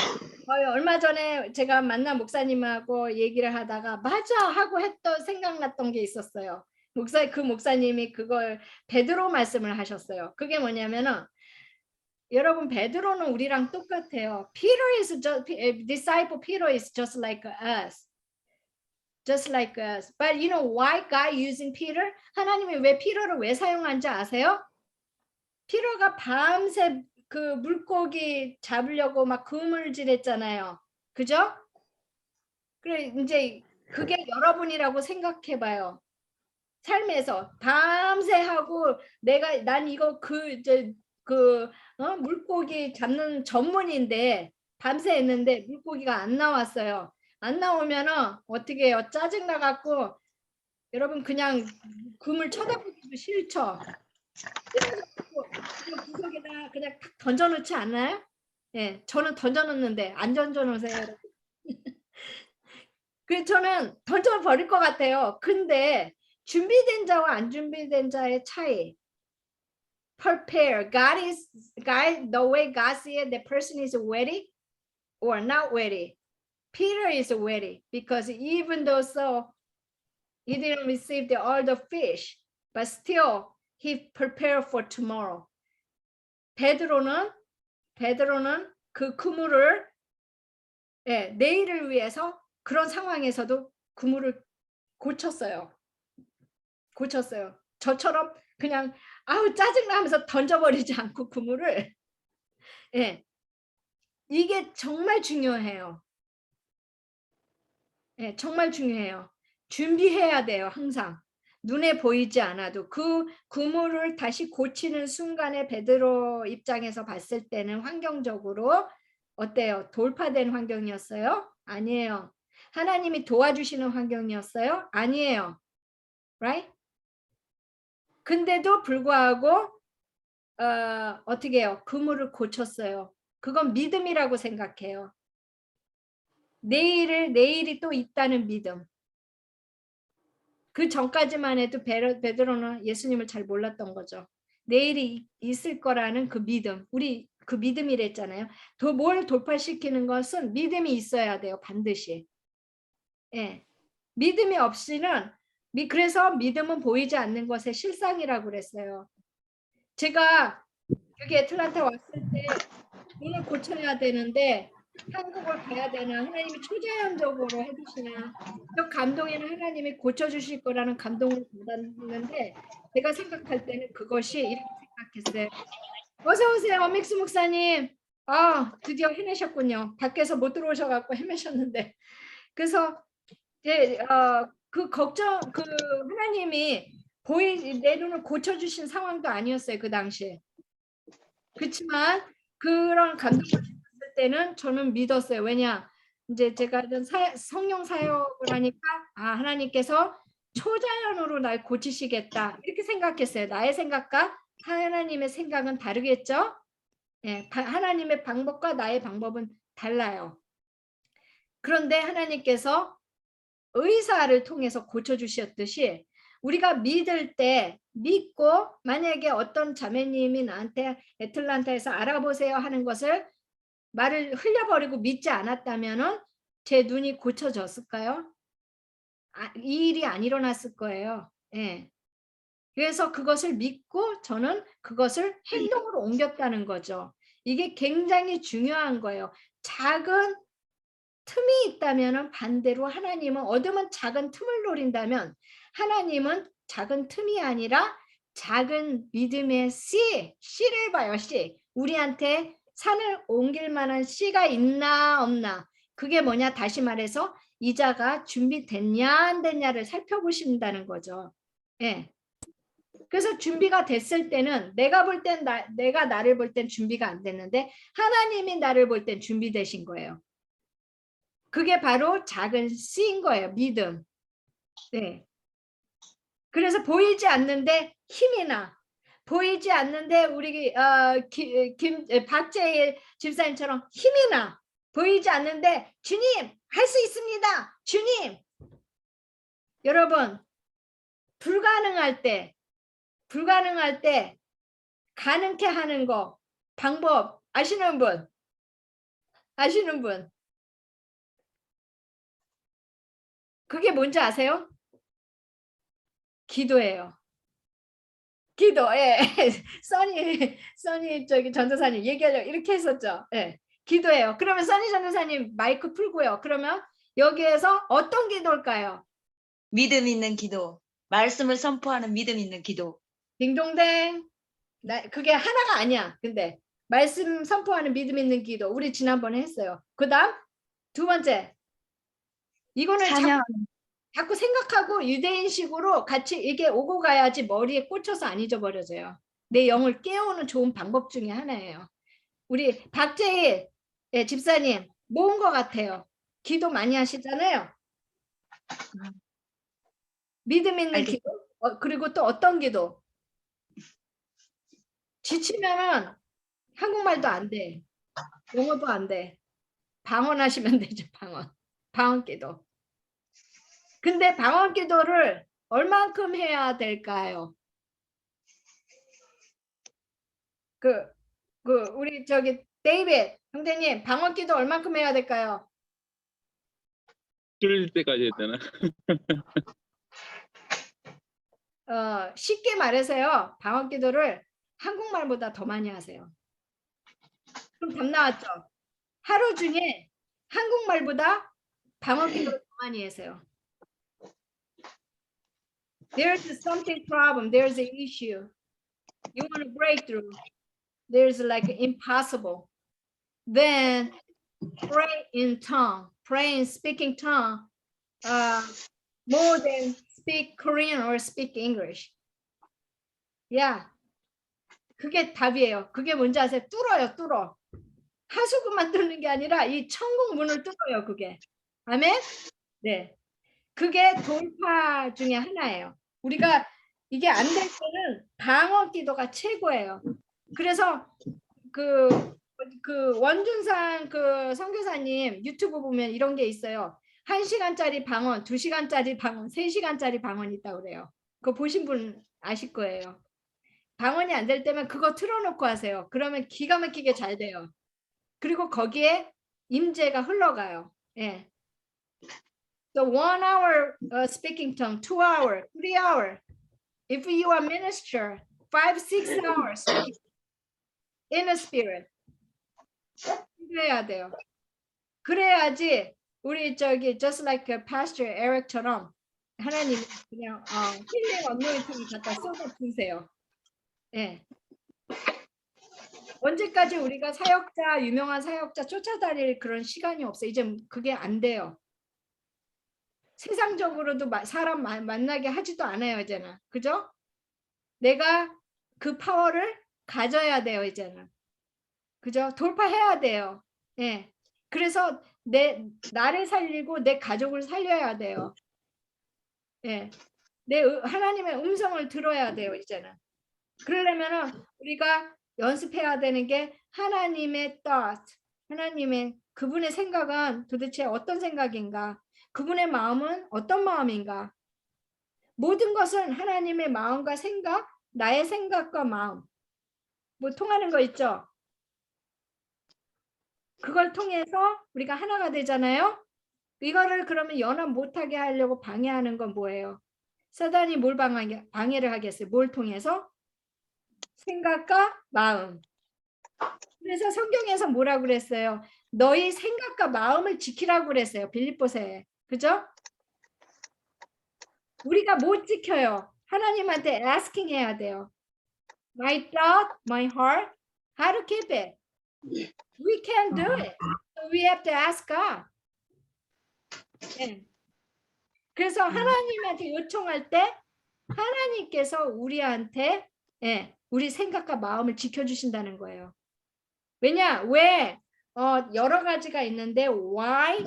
얼마 전에 제가 만난 목사님하고 얘기를 하다가 맞아 하고 생각났던 게 있었어요. 그 목사님이 그걸 베드로 말씀을 하셨어요. 그게 뭐냐면은 여러분 베드로는 우리랑 똑같아요. Peter is just disciple. Peter is just like us. Just like us. But you know why God using Peter? 하나님이 왜 피터를 왜 사용한지 아세요? 피터가 밤새 그 물고기 잡으려고 막 그물질했잖아요. 그죠? 그래 이제 그게 여러분이라고 생각해봐요. 삶에서 밤새 하고 난 이거 물고기 잡는 전문인데 밤새 했는데 물고기가 안 나왔어요. 안 나오면은 어떻게 해요? 짜증 나갖고 여러분 그냥 그물 쳐다보기도 싫죠. 구석에다 그냥 탁 던져놓지 않나요? 예, 저는 던져놓는데 안 던져놓으세요. 그래서 저는 던져버릴 것 같아요. 근데 준비된 자와 안 준비된 자의 차이. Prepare. The way God sees it, the person is ready. or not weary. Peter is weary because even though so he didn't receive all the fish, but still he prepared for tomorrow. 베드로는 그 그물을 내일을 위해서 그런 상황에서도 그물을 고쳤어요. 저처럼 그냥 아우 짜증나 하면서 던져버리지 않고 그물을 이게 정말 중요해요. 정말 중요해요. 준비해야 돼요. 항상. 눈에 보이지 않아도 그 그물을 다시 고치는 순간에 베드로 입장에서 봤을 때는 환경적으로 어때요? 돌파된 환경이었어요? 아니에요. 하나님이 도와주시는 환경이었어요? 아니에요. Right? 근데도 불구하고 어떻게 해요? 그물을 고쳤어요. 그건 믿음이라고 생각해요. 내일이 또 있다는 믿음. 그 전까지만 해도 베드로는 예수님을 잘 몰랐던 거죠. 내일이 있을 거라는 그 믿음. 우리 그 믿음이랬잖아요. 뭘 돌파시키는 것은 믿음이 있어야 돼요. 반드시. 믿음이 없이는 그래서 믿음은 보이지 않는 것의 실상이라고 그랬어요. 제가 여기 애틀란타 왔을 때 눈을 고쳐야 되는데 한국을 가야 되나 하나님이 초자연적으로 해주시나 저 감동에는 하나님이 고쳐주실 거라는 감동을 받았는데 제가 생각할 때는 그것이 이렇게 생각했어요. 어서 오세요 믹스 목사님. 드디어 해내셨군요. 밖에서 못 들어오셔갖고 헤매셨는데 그래서 그 걱정 그 하나님이 내 눈을 고쳐주신 상황도 아니었어요. 그 당시에. 그렇지만 그런 감동을 받을 때는 저는 믿었어요. 왜냐 이제 제가 성령 사역을 하니까 하나님께서 초자연으로 날 고치시겠다 이렇게 생각했어요. 나의 생각과 하나님의 생각은 다르겠죠. 하나님의 방법과 나의 방법은 달라요. 그런데 하나님께서 의사를 통해서 고쳐주셨듯이 우리가 믿을 때 믿고 만약에 어떤 자매님이 나한테 애틀란타에서 알아보세요 하는 것을 말을 흘려버리고 믿지 않았다면은 제 눈이 고쳐졌을까요? 이 일이 안 일어났을 거예요. 그래서 그것을 믿고 저는 그것을 행동으로 옮겼다는 거죠. 이게 굉장히 중요한 거예요. 작은 틈이 있다면 반대로 하나님은 얻으면 작은 틈을 노린다면 하나님은 작은 틈이 아니라 작은 믿음의 씨를 봐요. 씨. 우리한테 산을 옮길 만한 씨가 있나 없나. 그게 뭐냐 다시 말해서 이자가 준비됐냐 안 됐냐를 살펴보신다는 거죠. 그래서 준비가 됐을 때는 내가 나를 볼 땐 준비가 안 됐는데 하나님이 나를 볼 땐 준비되신 거예요. 그게 바로 작은 씨인 거예요. 믿음. 그래서 보이지 않는데 힘이 나. 보이지 않는데 우리 박재일 집사님처럼 힘이 나. 보이지 않는데 주님 할 수 있습니다. 주님. 여러분 불가능할 때 가능케 하는 거 방법 아시는 분? 그게 뭔지 아세요? 기도예요. 기도. 써니 저기 전도사님 얘기하려고 이렇게 했었죠. 기도예요. 그러면 써니 전도사님 마이크 풀고요. 그러면 여기에서 어떤 기도일까요? 믿음 있는 기도. 말씀을 선포하는 믿음 있는 기도. 딩동댕. 그게 하나가 아니야. 근데 말씀 선포하는 믿음 있는 기도. 우리 지난번에 했어요. 그다음 두 번째. 이거는 자꾸 생각하고 유대인식으로 같이 이게 오고 가야지 머리에 꽂혀서 안 잊어버려져요. 내 영을 깨우는 좋은 방법 중에 하나예요. 우리 박재일 집사님 모은 것 같아요. 기도 많이 하시잖아요. 믿음 있는 기도. 그리고 또 어떤 기도? 지치면은 한국말도 안 돼. 영어도 안 돼. 방언하시면 되죠. 방언 기도. 근데 방언 기도를 얼만큼 해야 될까요? 우리 저기 데이빗 형제님 방언기도 얼만큼 해야 될까요? 뚫릴 때까지 해야 되나? 쉽게 말해서요. 방언기도를 한국말보다 더 많이 하세요. 그럼 답 나왔죠? 하루 중에 한국말보다 방언기도를 더 많이 하세요. There's something problem. There's an issue. You want to break through. There's like impossible. Then pray in tongue. Pray in speaking tongue. More than speak Korean or speak English. Yeah. 그게 답이에요. 그게 뭔지 아세요? 뚫어요, 뚫어. 하수구만 뚫는 게 아니라 이 천국 문을 뚫어요, 그게. 아멘? 네. 그게 돌파 중에 하나예요. 우리가 이게 안 될 때는 방언 기도가 최고예요. 그래서 그 원준상 그 선교사님 유튜브 보면 이런 게 있어요. 1시간짜리 방언, 2시간짜리 방언, 3시간짜리 방언 있다고 그래요. 그거 보신 분 아실 거예요. 방언이 안 될 때면 그거 틀어놓고 하세요. 그러면 기가 막히게 잘 돼요. 그리고 거기에 임재가 흘러가요. 예. So 1 hour speaking tongue, 2 hour, 3 hour. If you are minister, 5, 6 hours in a spirit. 그래야 돼요. 그래야지 우리 저기 just like Pastor Eric처럼 하나님 그냥 힐링 언노인팅을 갖다 쏟아 주세요. 예. 언제까지 우리가 사역자, 유명한 사역자 쫓아다닐 그런 시간이 없어요. 이제 그게 안 돼요. 세상적으로도 사람 만나게 하지도 않아요, 이제는. 그죠? 내가 그 파워를 가져야 돼요, 이제는. 그죠? 돌파해야 돼요. 예. 그래서 나를 살리고 내 가족을 살려야 돼요. 예. 하나님의 음성을 들어야 돼요, 이제는. 그러려면은 우리가 연습해야 되는 게 하나님의 thought, 하나님의 그분의 생각은 도대체 어떤 생각인가? 그분의 마음은 어떤 마음인가? 모든 것은 하나님의 마음과 생각, 나의 생각과 마음 뭐 통하는 거 있죠? 그걸 통해서 우리가 하나가 되잖아요. 이거를 그러면 연합 못하게 하려고 방해하는 건 뭐예요? 사단이 뭘 방해를 하겠어요? 뭘 통해서? 생각과 마음. 그래서 성경에서 뭐라고 그랬어요? 너희 생각과 마음을 지키라고 그랬어요. 빌립보서에. 그죠? 우리가 못 지켜요. 하나님한테 asking 해야 돼요. My thought, my heart, how to keep it? We can't do it. So we have to ask God. 네. 그래서 하나님한테 요청할 때 하나님께서 우리한테 우리 생각과 마음을 지켜주신다는 거예요. 왜 여러 가지가 있는데 why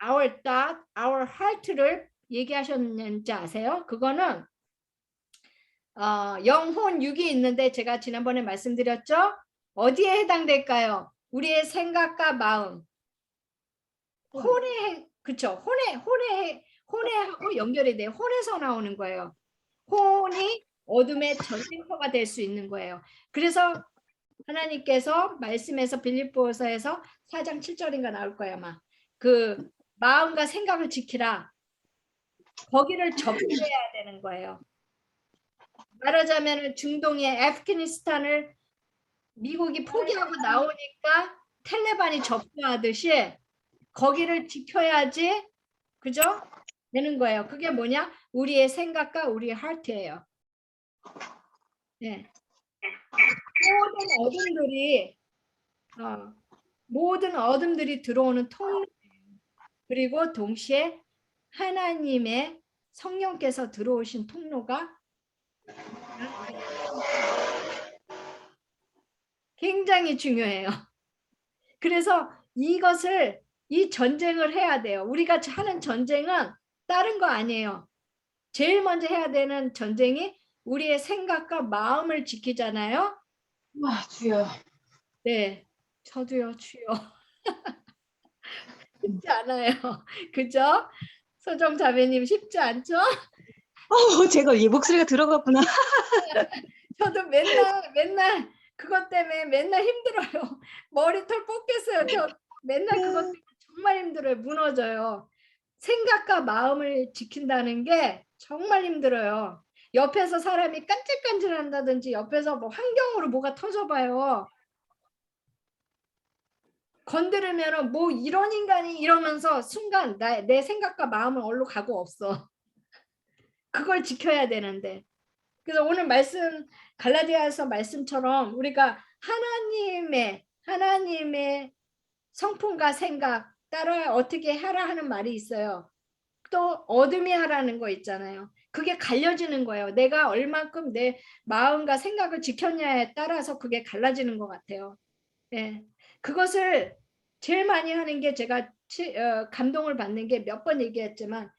our thought, our heart를 얘기하셨는지 아세요? 그거는 영혼 6이 있는데 제가 지난번에 말씀드렸죠? 어디에 해당될까요? 우리의 생각과 마음. 그쵸? 혼에하고 연결이 돼요. 혼에서 나오는 거예요. 혼이 어둠의 전쟁터가 될 수 있는 거예요. 그래서 하나님께서 말씀에서 빌립보서에서 4장 7절인가 나올 거예요, 아마. 그 마음과 생각을 지키라. 거기를 접근해야 되는 거예요. 말하자면 중동의 아프가니스탄을 미국이 포기하고 나오니까 텔레반이 접수하듯이 거기를 지켜야지, 그죠? 되는 거예요. 그게 뭐냐? 우리의 생각과 우리의 하트예요. 네. 모든 어둠들이 들어오는 통로, 그리고 동시에 하나님의 성령께서 들어오신 통로가 굉장히 중요해요. 그래서 이 전쟁을 해야 돼요. 우리가 하는 전쟁은 다른 거 아니에요. 제일 먼저 해야 되는 전쟁이 우리의 생각과 마음을 지키잖아요. 와, 주여. 네, 저도요, 주여. 쉽지 않아요. 그죠? 소정 자매님 쉽지 않죠? 제가 이 목소리가 들어갔구나. 저도 맨날 그것 때문에 맨날 힘들어요. 머리털 뽑겠어요. 저 맨날 그것 때문에 정말 힘들어요. 무너져요. 생각과 마음을 지킨다는 게 정말 힘들어요. 옆에서 사람이 깐질깐질한다든지 옆에서 뭐 환경으로 뭐가 터져봐요. 건드리면은 뭐 이런 인간이 이러면서 순간 내 생각과 마음은 얼로 가고 없어. 그걸 지켜야 되는데. 그래서 오늘 말씀 갈라디아서 말씀처럼 우리가 하나님의 성품과 생각 따라 어떻게 하라 하는 말이 있어요. 또 어둠이 하라는 거 있잖아요. 그게 갈려지는 거예요. 내가 얼만큼 내 마음과 생각을 지켰냐에 따라서 그게 갈라지는 것 같아요. 예. 그것을 제일 많이 하는 게 제가 감동을 받는 게 몇 번 얘기했지만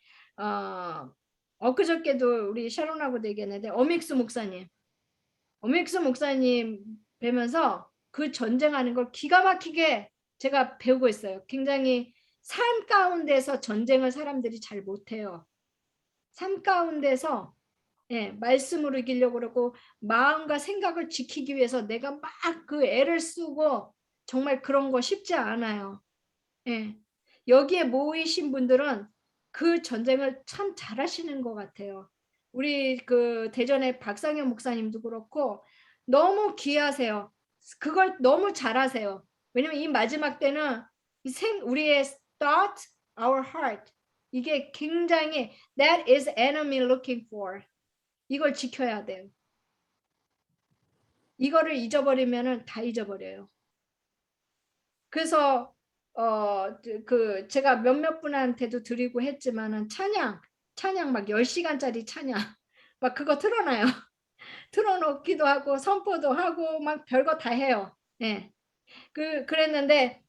엊그저께도 우리 샤론하고도 얘기했는데 어믹스 목사님 뵈면서 그 전쟁하는 걸 기가 막히게 제가 배우고 있어요. 굉장히 삶 가운데서 전쟁을 사람들이 잘 못해요. 삶 가운데서 말씀으로 이기려고 그러고 마음과 생각을 지키기 위해서 내가 막 그 애를 쓰고 정말 그런 거 쉽지 않아요. 여기에 모이신 분들은 그 전쟁을 참 잘하시는 것 같아요. 우리 그 대전의 박상현 목사님도 그렇고 너무 귀하세요. 그걸 너무 잘하세요. 왜냐면 이 마지막 때는 우리의 thought, our heart 이게 굉장히 that is enemy looking for 이걸 지켜야 돼요. 이거를 잊어버리면은 다 잊어버려요. 그래서 그 제가 몇몇 분한테도 드리고 했지만은 찬양 막 10시간짜리 찬양 막 그거 틀어놔요. 틀어놓기도 하고 선포도 하고 막 별거 다 해요. 그랬는데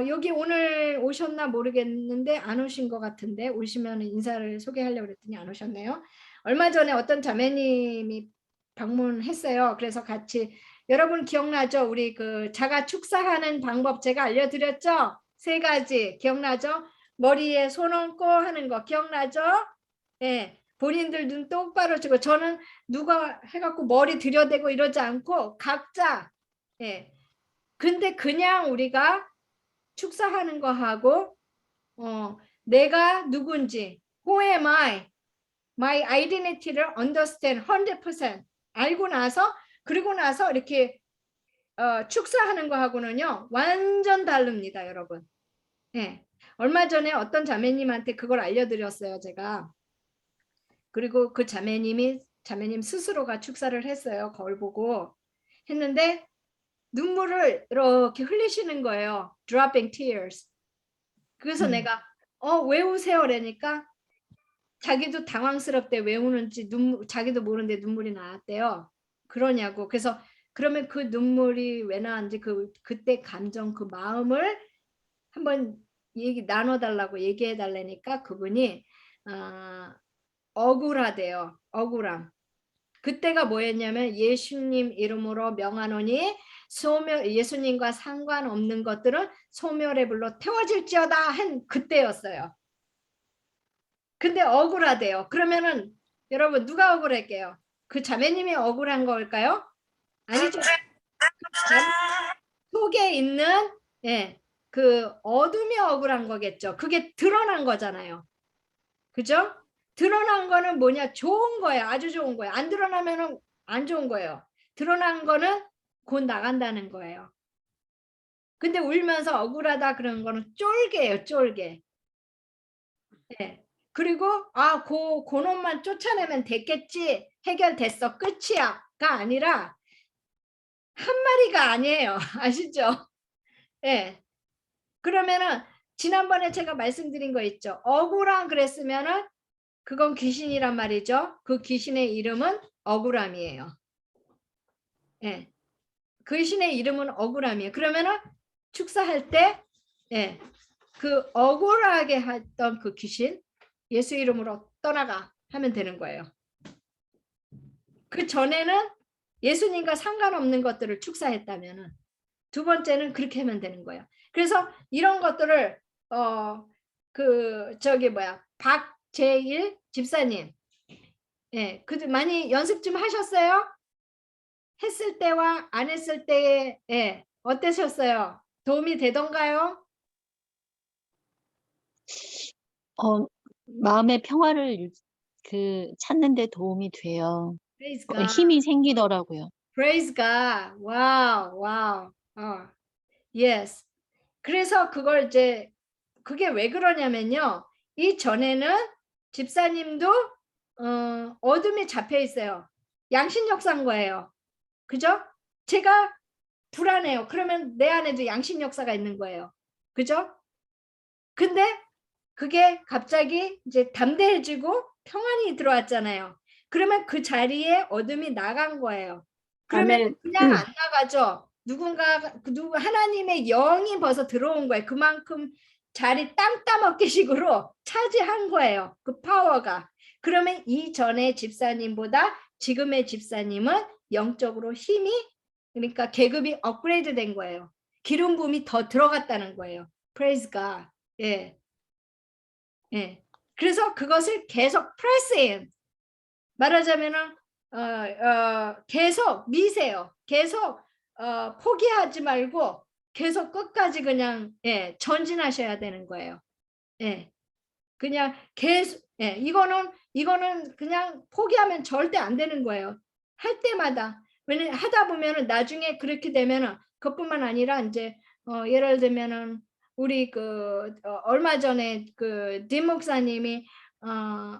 여기 오늘 오셨나 모르겠는데 안 오신 것 같은데 오시면 인사를 소개하려고 그랬더니 안 오셨네요. 얼마 전에 어떤 자매님이 방문했어요. 그래서 같이 여러분 기억나죠? 우리 그 자가 축사하는 방법 제가 알려드렸죠? 3가지 기억나죠? 머리에 손 얹고 하는 거 기억나죠? 본인들 눈 똑바로 뜨고 저는 누가 해갖고 머리 들여대고 이러지 않고 각자 근데 그냥 우리가 축사하는 거 하고 내가 누군지 who am I? my identity를 understand 100% 알고 나서 그리고 나서 이렇게 축사하는 거 하고는요 완전 다릅니다, 여러분. 얼마 전에 어떤 자매님한테 그걸 알려드렸어요, 제가. 그리고 그 자매님 스스로가 축사를 했어요. 거울 보고 했는데 눈물을 이렇게 흘리시는 거예요. dropping tears. 그래서 내가 왜 우세요? 그러니까 자기도 당황스럽대 왜 우는지 자기도 모르는데 눈물이 나왔대요. 그러냐고. 그래서 그러면 그 눈물이 왜 나왔는지 그때 감정 그 마음을 한번 나눠달라고 얘기해 달라니까 그분이 억울하대요. 억울함. 그때가 뭐였냐면 예수님 이름으로 명하노니 예수님과 상관없는 것들은 소멸의 불로 태워질지어다 한 그때였어요. 근데 억울하대요. 그러면은 여러분 누가 억울할게요? 그 자매님이 억울한 걸까요? 아니죠. 속에 있는 그 어둠이 억울한 거겠죠. 그게 드러난 거잖아요. 그죠? 드러난 거는 뭐냐? 좋은 거예요. 아주 좋은 거예요. 안 드러나면은 안 좋은 거예요. 드러난 거는 곧 나간다는 거예요. 근데 울면서 억울하다 그런 거는 쫄개예요. 쫄개. 그리고 그 놈만 쫓아내면 됐겠지. 해결됐어. 끝이야가 아니라 한 마리가 아니에요. 아시죠? 그러면은 지난번에 제가 말씀드린 거 있죠. 억울함 그랬으면은 그건 귀신이란 말이죠. 그 귀신의 이름은 억울함이에요. 그 귀신의 이름은 억울함이에요. 그러면은 축사할 때 그 억울하게 했던 그 귀신 예수 이름으로 떠나가 하면 되는 거예요. 그 전에는 예수님과 상관없는 것들을 축사했다면은 두 번째는 그렇게 하면 되는 거예요. 그래서 이런 것들을 박재일 집사님, 그 많이 연습 좀 하셨어요? 했을 때와 안 했을 때에 어떠셨어요? 도움이 되던가요? 마음의 평화를 찾는 데 도움이 돼요. Praise God. 힘이 생기더라고요. Praise God. 와우, 와우. Yes. 그래서 그걸 이제 그게 왜 그러냐면요. 이 전에는 집사님도 어둠에 잡혀 있어요. 양심 역사인 거예요. 그죠? 제가 불안해요. 그러면 내 안에도 양심 역사가 있는 거예요. 그죠? 근데 그게 갑자기 이제 담대해지고 평안이 들어왔잖아요. 그러면 그 자리에 어둠이 나간 거예요. 그러면 아멘. 그냥 안 나가죠. 누구 하나님의 영이 벌써 들어온 거예요. 그만큼 자리 땅 따먹기 식으로 차지한 거예요. 그 파워가. 그러면 이전의 집사님보다 지금의 집사님은 영적으로 힘이 그러니까 계급이 업그레이드 된 거예요. 기름 부음이 더 들어갔다는 거예요. Praise God. 예. 예. 그래서 그것을 계속 press in. 말하자면은 계속 미세요. 계속 포기하지 말고 계속 끝까지 그냥 전진하셔야 되는 거예요. 예. 그냥 계속 이거는 그냥 포기하면 절대 안 되는 거예요. 할 때마다 왜냐면 하다 보면은 나중에 그렇게 되면은 그것뿐만 아니라 이제 예를 들면은 우리 얼마 전에 딘 목사님이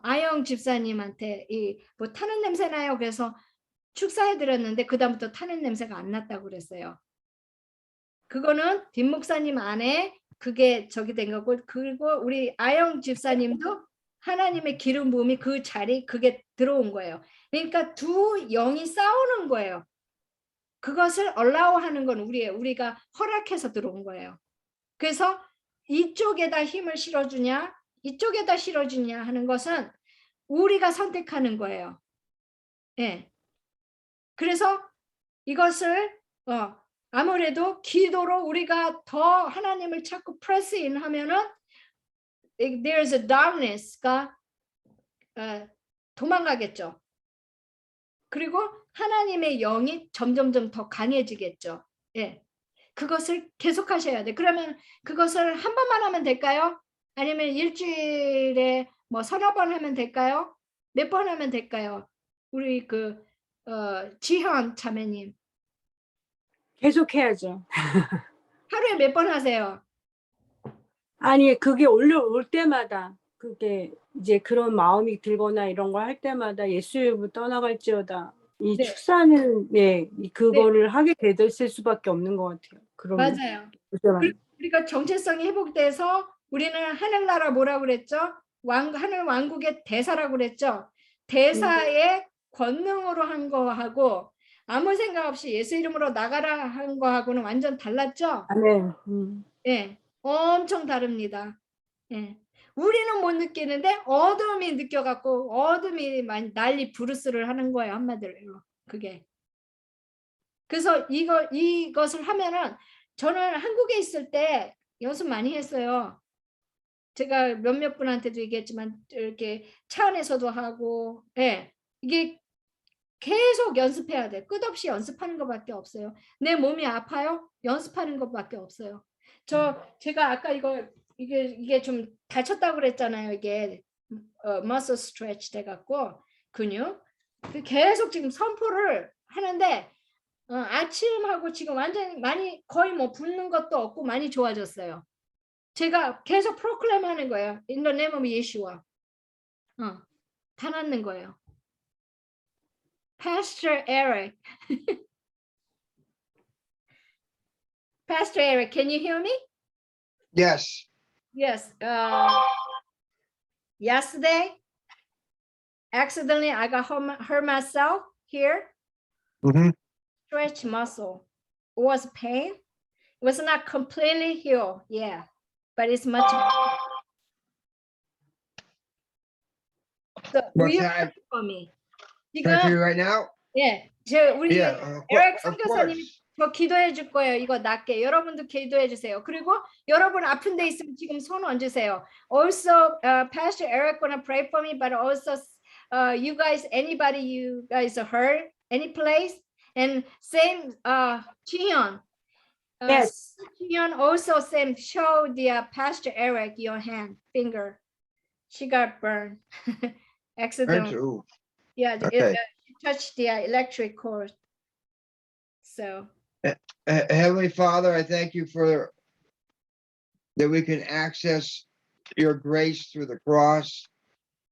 아영 집사님한테 뭐 타는 냄새 나요. 그래서 축사해 드렸는데 그다음부터 타는 냄새가 안 났다고 그랬어요. 그거는 딘 목사님 안에 그게 저기 된 거고 그리고 우리 아영 집사님도 하나님의 기름 부음이 그 자리 그게 들어온 거예요. 그러니까 두 영이 싸우는 거예요. 그것을 allow-하는 건 우리가 허락해서 들어온 거예요. 그래서 이쪽에다 힘을 실어주냐 이쪽에다 실어주냐 하는 것은 우리가 선택하는 거예요. 예. 그래서 이것을 아무래도 기도로 우리가 더 하나님을 찾고 press in 하면은 there's a darkness가 도망가겠죠. 그리고 하나님의 영이 점점점 더 강해지겠죠. 예. 그것을 계속하셔야 돼. 그러면 그것을 한 번만 하면 될까요? 아니면 일주일에 뭐 서너 번 하면 될까요? 몇 번 하면 될까요? 우리 지현 자매님. 계속해야죠. 하루에 몇 번 하세요? 아니 그게 올라올 때마다 그게 이제 그런 마음이 들거나 이런 걸 할 때마다 예수님을 떠나갈지어다. 이 네. 축사는 그거를 하게 됐을 수밖에 없는 것 같아요. 그러면 맞아요. 그때만. 우리가 정체성이 회복돼서 우리는 하늘나라 뭐라고 그랬죠? 하늘 왕국의 대사라고 그랬죠? 대사의 권능으로 한 거하고 아무 생각 없이 예수 이름으로 나가라 한 거하고는 완전 달랐죠? 아멘. 예, 엄청 다릅니다. 예. 우리는 못 느끼는데 어둠이 느껴갖고 어둠이 난리 부르스를 하는 거예요. 한마디로 그게. 그래서 이것을 하면은 저는 한국에 있을 때 연습 많이 했어요. 제가 몇몇 분한테도 얘기했지만 이렇게 차 안에서도 하고 이게 계속 연습해야 돼. 끝없이 연습하는 것밖에 없어요. 내 몸이 아파요? 연습하는 것밖에 없어요. 제가 아까 이게 좀 다쳤다고 그랬잖아요. 이게 muscle stretch 돼갖고 근육 계속 지금 선포를 하는데 아침하고 지금 완전히 많이 거의 뭐 붓는 것도 없고 많이 좋아졌어요. 제가 계속 프로클레임 하는 거예요. In the name of Yeshua. 다 낫는 거예요. Pastor Eric. Pastor Eric, can you hear me? Yes. Yes. Yesterday, accidentally, I got hurt myself here. Mm-hmm. Stretch muscle. It was pain. It was not completely healed, yeah, but it's much. So, will What's you that? pray for me? Can I do 지금 right now? 우리 Yeah. 에릭 Of 선교사님이 course. 저 기도해 줄 거예요. 이거 낫게. 여러분도 기도해 주세요. 그리고 여러분 아픈 데 있으면 지금 손 얹으세요. Also, Pastor Eric gonna pray for me, but also you guys, anybody you guys hurt, any place, And same Jihyun. Yes. Jihyun also same show the Pastor Eric your hand finger. She got burned. Accident. Ooh, Yeah, Okay. she touched the electric cord. So Heavenly Father, I thank you for that we can access your grace through the cross.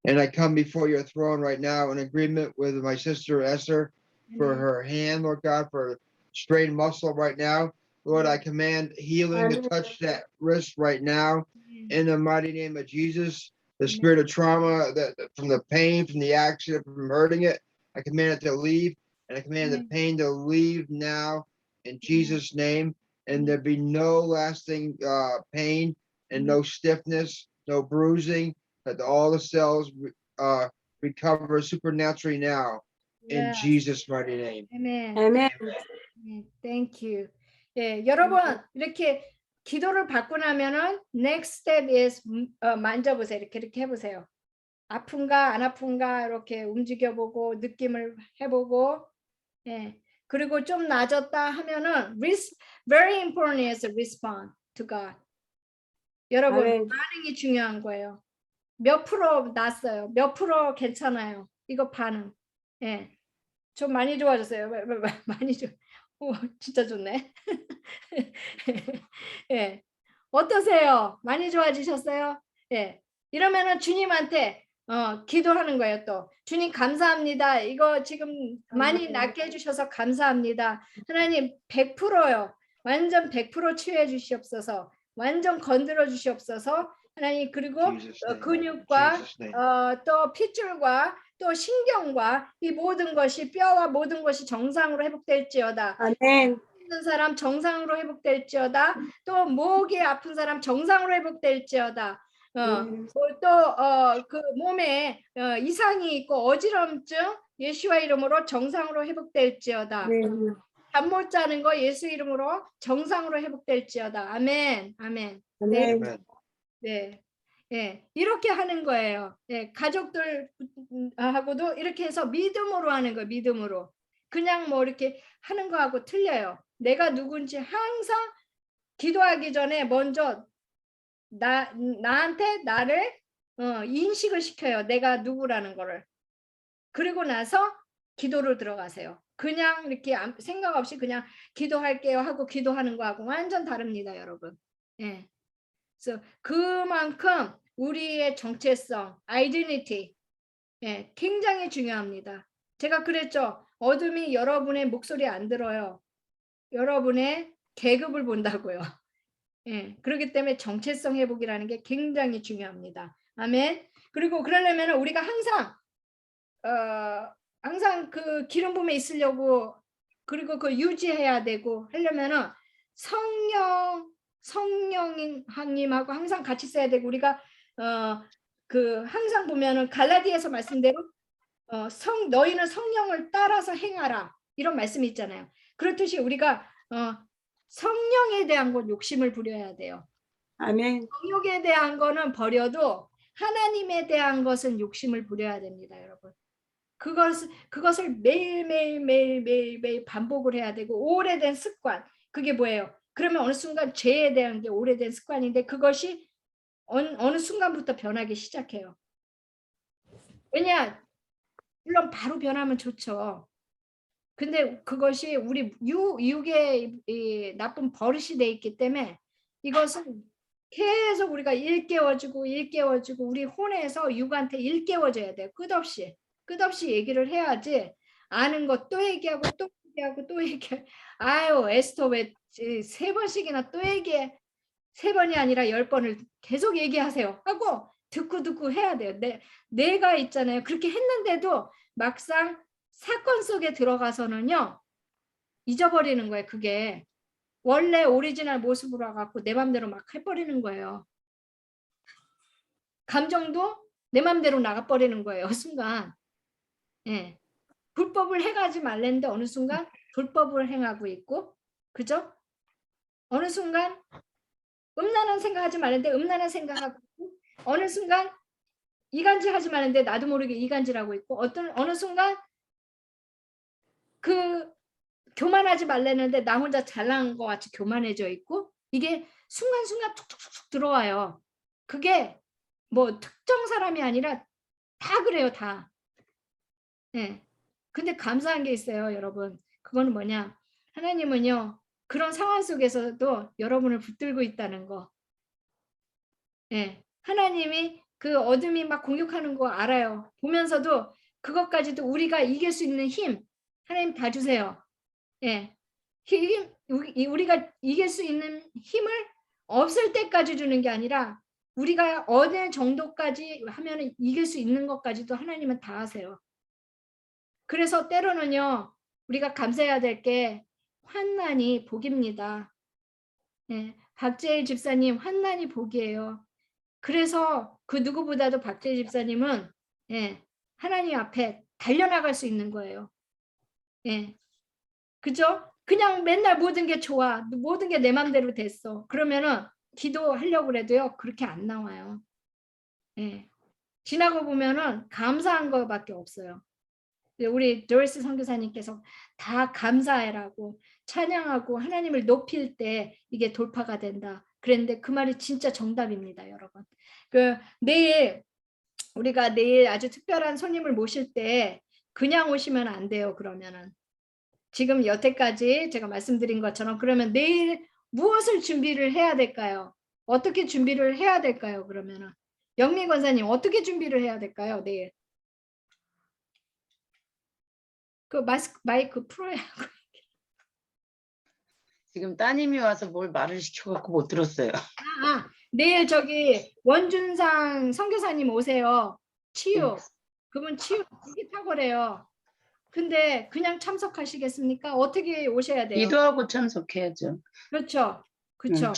And I come before your throne right now in agreement with my sister Esther for her hand, Lord God, for strained muscle right now. Lord, I command healing to touch that wrist right now in the mighty name of Jesus. The spirit of trauma that from the pain, from the accident, from hurting it, I command it to leave, and I command the pain to leave now in Jesus' name. And there be no lasting pain and no stiffness, no bruising, that all the cells recover supernaturally now in yeah. Jesus' mighty name. Amen. Amen. Thank you. 예, 여러분 이렇게 기도를 받고 나면은 next step is 만져보세요. 이렇게 해보세요. 아픈가 안 아픈가 이렇게 움직여보고 느낌을 해보고, 예. 그리고 좀 나아졌다 하면은 very important is respond to God. 여러분 아멘. 반응이 중요한 거예요. 몇 프로 났어요? 몇 프로 괜찮아요? 이거 반응. 예. 좀 많이 좋아졌어요. 많이 오, 진짜 좋네. 예. 어떠세요? 많이 좋아지셨어요? 예. 이러면은 주님한테 기도하는 거예요. 또 주님 감사합니다. 이거 지금 많이 낫게 해주셔서 감사합니다. 하나님 100%요. 완전 100% 치유해 주시옵소서. 완전 건드려 주시옵소서. 하나님 그리고 Jesus' name. 근육과 Jesus' name. 또 핏줄과 또 신경과 이 모든 것이 뼈와 모든 것이 정상으로 회복될지어다. 아멘. 있는 사람 정상으로 회복될지어다. 또 목이 아픈 사람 정상으로 회복될지어다. 또 그 몸에 이상이 있고 어지럼증 예수와 이름으로 정상으로 회복될지어다. 잠 못 자는 거 예수 이름으로 정상으로 회복될지어다. 아멘. 아멘. 네. Amen. 네. 예, 이렇게 하는 거예요. 예, 가족들하고도 이렇게 해서 믿음으로 하는 거예요. 믿음으로. 그냥 뭐 이렇게 하는 거하고 틀려요. 내가 누군지 항상 기도하기 전에 먼저 나한테 나를 인식을 시켜요. 내가 누구라는 거를. 그리고 나서 기도를 들어가세요. 그냥 이렇게 생각 없이 그냥 기도할게요 하고 기도하는 거하고 완전 다릅니다, 여러분. 예. 그래서 그만큼 우리의 정체성, 아이덴티티, 예, 굉장히 중요합니다. 제가 그랬죠. 어둠이 여러분의 목소리 안 들어요. 여러분의 계급을 본다고요. 예, 그렇기 때문에 정체성 회복이라는 게 굉장히 중요합니다. 아멘. 그리고 그러려면 우리가 항상 그 기름 부음에 있으려고 그리고 그 유지해야 되고 하려면은 성령님하고 항상 같이 있어야 되고 우리가 그 항상 보면은 갈라디아서 말씀대로 너희는 성령을 따라서 행하라 이런 말씀이 있잖아요. 그렇듯이 우리가 성령에 대한 건 욕심을 부려야 돼요. 아멘. 성욕에 대한 거는 버려도 하나님에 대한 것은 욕심을 부려야 됩니다, 여러분. 그것을 매일 반복을 해야 되고 오래된 습관. 그게 뭐예요? 그러면 어느 순간 죄에 대한 게 오래된 습관인데 그것이 어느 순간부터 변하기 시작해요. 왜냐? 물론 바로 변하면 좋죠. 근데 그것이 우리 육의 나쁜 버릇이 돼 있기 때문에 이것은 계속 우리가 일깨워주고 우리 혼에서 육한테 일깨워줘야 돼요. 끝없이 얘기를 해야지 아는 것 또 얘기하고 또 얘기하고 또 얘기하고 아유 에스터 왜 3번씩이나 또 얘기해. 3번이 아니라 10번을 계속 얘기하세요 하고 듣고 해야 돼요. 내가 있잖아요. 그렇게 했는데도 막상 사건 속에 들어가서는요 잊어버리는 거예요. 그게 원래 오리지널 모습으로 와갖고 내 맘대로 막 해버리는 거예요. 감정도 내 맘대로 나가버리는 거예요. 순간. 예. 불법을 행하지 말랬는데 어느 순간 불법을 행하고 있고, 그죠? 어느 순간 음란한 생각하지 말랬는데 음란한 생각하고 있고, 어느 순간 이간질하지 말랬는데 나도 모르게 이간질하고 있고, 어느 순간 그 교만하지 말라는데 나 혼자 잘난 것 같이 교만해져 있고 이게 순간순간 툭툭툭 들어와요. 그게 뭐 특정 사람이 아니라 다 그래요, 다. 예. 근데 감사한 게 있어요, 여러분. 그거는 뭐냐? 하나님은요, 그런 상황 속에서도 여러분을 붙들고 있다는 거. 예. 하나님이 그 어둠이 막 공격하는 거 알아요. 보면서도 그것까지도 우리가 이길 수 있는 힘, 하나님 다 주세요. 예. 우리가 이길 수 있는 힘을 없을 때까지 주는 게 아니라 우리가 어느 정도까지 하면 이길 수 있는 것까지도 하나님은 다 하세요. 그래서 때로는요, 우리가 감사해야 될 게 환난이 복입니다. 예, 박재일 집사님 환난이 복이에요. 그래서 그 누구보다도 박재일 집사님은 예, 하나님 앞에 달려나갈 수 있는 거예요. 예, 그죠? 그냥 맨날 모든 게 좋아, 모든 게 내 맘대로 됐어. 그러면은 기도하려고 그래도요, 그렇게 안 나와요. 예, 지나고 보면은 감사한 거밖에 없어요. 우리 도리스 선교사님께서 다 감사해라고 찬양하고 하나님을 높일 때 이게 돌파가 된다. 그랬는데 그 말이 진짜 정답입니다, 여러분. 우리가 내일 아주 특별한 손님을 모실 때 그냥 오시면 안 돼요. 그러면은 지금 여태까지 제가 말씀드린 것처럼 그러면 내일 무엇을 준비를 해야 될까요? 어떻게 준비를 해야 될까요? 그러면은 영미 권사님 어떻게 준비를 해야 될까요? 내일 그 마이크 풀어야 하고. 지금 따님이 와서 뭘 말을 시켜갖고 못 들었어요. 내일 저기 원준상 선교사님 오세요. 치유. 그분 치유 되게 탁월해요. 근데 그냥 참석하시겠습니까? 어떻게 오셔야 돼요? 기도하고 참석해야죠. 그렇죠. 그렇죠.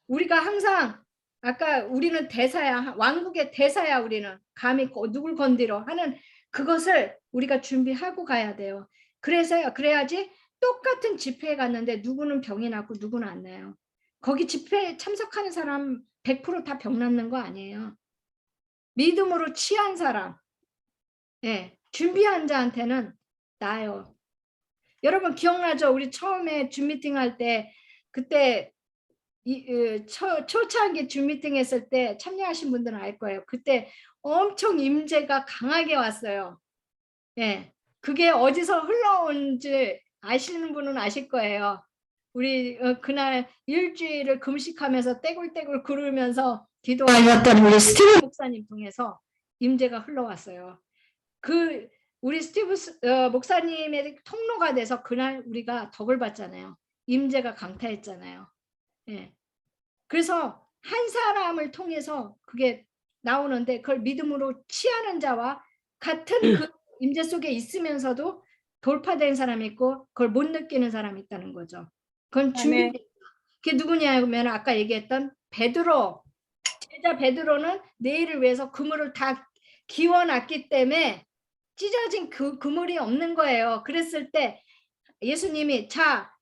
우리가 항상 아까 우리는 대사야. 왕국의 대사야 우리는. 감히 누굴 건드려 하는 그것을 우리가 준비하고 가야 돼요. 그래야지 똑같은 집회에 갔는데 누구는 병이 났고 누구는 안 나요. 거기 집회에 참석하는 사람 100% 다 병 낫는 거 아니에요. 믿음으로 취한 사람, 예, 준비한 자한테는 나요. 여러분 기억나죠? 우리 처음에 줌 미팅 할 때 그때 초창기 줌 미팅 했을 때 참여하신 분들은 알 거예요. 그때 엄청 임재가 강하게 왔어요. 예, 그게 어디서 흘러온지 아시는 분은 아실 거예요. 우리 그날 일주일을 금식하면서 떼굴떼굴 구르면서 기도하셨던 우리 스티브 목사님 통해서 임재가 흘러왔어요. 그 우리 스티브 목사님의 통로가 돼서 그날 우리가 덕을 받잖아요. 임재가 강타했잖아요. 예. 그래서 한 사람을 통해서 그게 나오는데 그걸 믿음으로 취하는 자와 같은 그 임재 속에 있으면서도 돌파된 사람이 있고 그걸 못 느끼는 사람이 있다는 거죠. 그건 준비. 그게 누구냐면 아까 얘기했던 베드로. 제자 베드로는 내일을 위해서 그물을 다 기워놨기 때문에 찢어진 그 그물이 없는 거예요. 그랬을 때 예수님이 자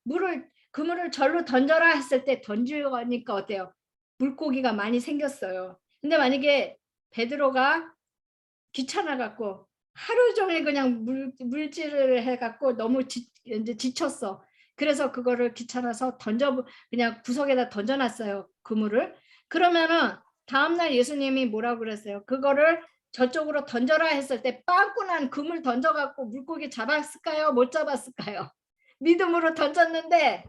그물을 절로 던져라 했을 때 던지니까 어때요? 물고기가 많이 생겼어요. 근데 만약에 베드로가 귀찮아 갖고 하루 종일 그냥 물질을 해갖고 너무 이제 지쳤어. 그래서 그거를 귀찮아서 그냥 구석에다 던져놨어요. 그물을. 그러면은 다음날 예수님이 뭐라고 그랬어요? 그거를 저쪽으로 던져라 했을 때 빵꾸난 그물 던져갖고 물고기 잡았을까요? 못 잡았을까요? 믿음으로 던졌는데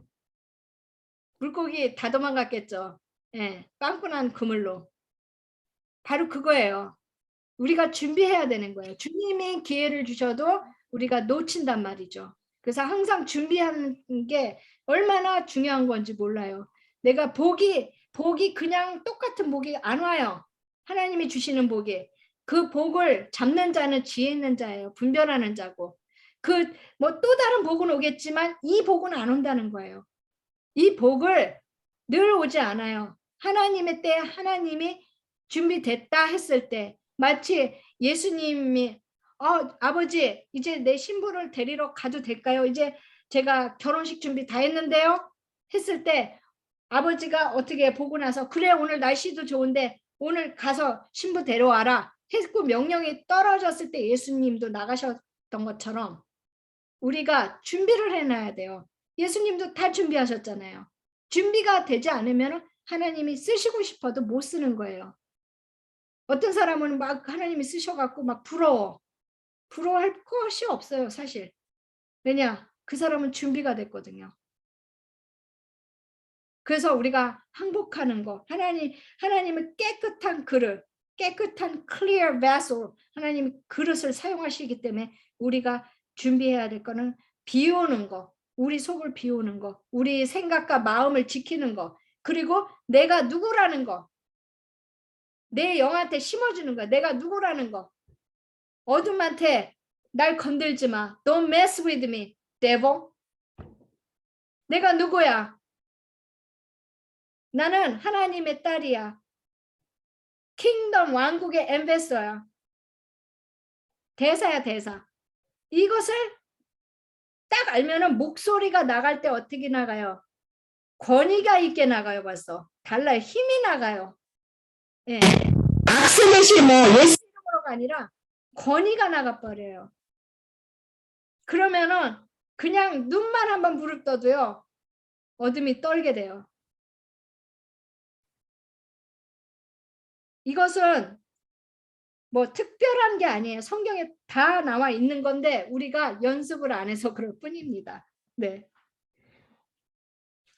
물고기 다 도망갔겠죠. 예, 빵꾸난 그물로. 바로 그거예요. 우리가 준비해야 되는 거예요. 주님이 기회를 주셔도 우리가 놓친단 말이죠. 그래서 항상 준비하는 게 얼마나 중요한 건지 몰라요. 내가 복이 그냥 똑같은 복이 안 와요. 하나님이 주시는 복이. 그 복을 잡는 자는 지혜 있는 자예요. 분별하는 자고. 뭐 또 다른 복은 오겠지만 이 복은 안 온다는 거예요. 이 복을 늘 오지 않아요. 하나님의 때에 하나님이 준비됐다 했을 때 마치 예수님이 아버지 이제 내 신부를 데리러 가도 될까요? 이제 제가 결혼식 준비 다 했는데요. 했을 때 아버지가 어떻게 보고 나서 그래 오늘 날씨도 좋은데 오늘 가서 신부 데려와라 했고 명령이 떨어졌을 때 예수님도 나가셨던 것처럼 우리가 준비를 해놔야 돼요. 예수님도 다 준비하셨잖아요. 준비가 되지 않으면 하나님이 쓰시고 싶어도 못 쓰는 거예요. 어떤 사람은 막 하나님이 쓰셔갖고 막 부러워할 것이 없어요, 사실. 왜냐? 그 사람은 준비가 됐거든요. 그래서 우리가 항복하는 거, 하나님은 깨끗한 그릇, 깨끗한 clear vessel, 하나님이 그릇을 사용하시기 때문에 우리가 준비해야 될 거는 비우는 거, 우리 속을 비우는 거, 우리 생각과 마음을 지키는 거, 그리고 내가 누구라는 거, 내 영한테 심어주는 거, 내가 누구라는 거. 어둠한테 날 건들지 마. Don't mess with me, devil. 내가 누구야? 나는 하나님의 딸이야. 킹덤 왕국의 엠베서야. 대사야, 대사. 이것을 딱 알면은 목소리가 나갈 때 어떻게 나가요? 권위가 있게 나가요, 벌써. 달라요. 힘이 나가요. 예. 악쓰듯이 뭐 예수 이름으로가 아니라 권위가 나가버려요. 그러면은 그냥 눈만 한번 부릅떠도요, 어둠이 떨게 돼요. 이것은 뭐 특별한 게 아니에요. 성경에 다 나와 있는 건데 우리가 연습을 안 해서 그럴 뿐입니다. 네.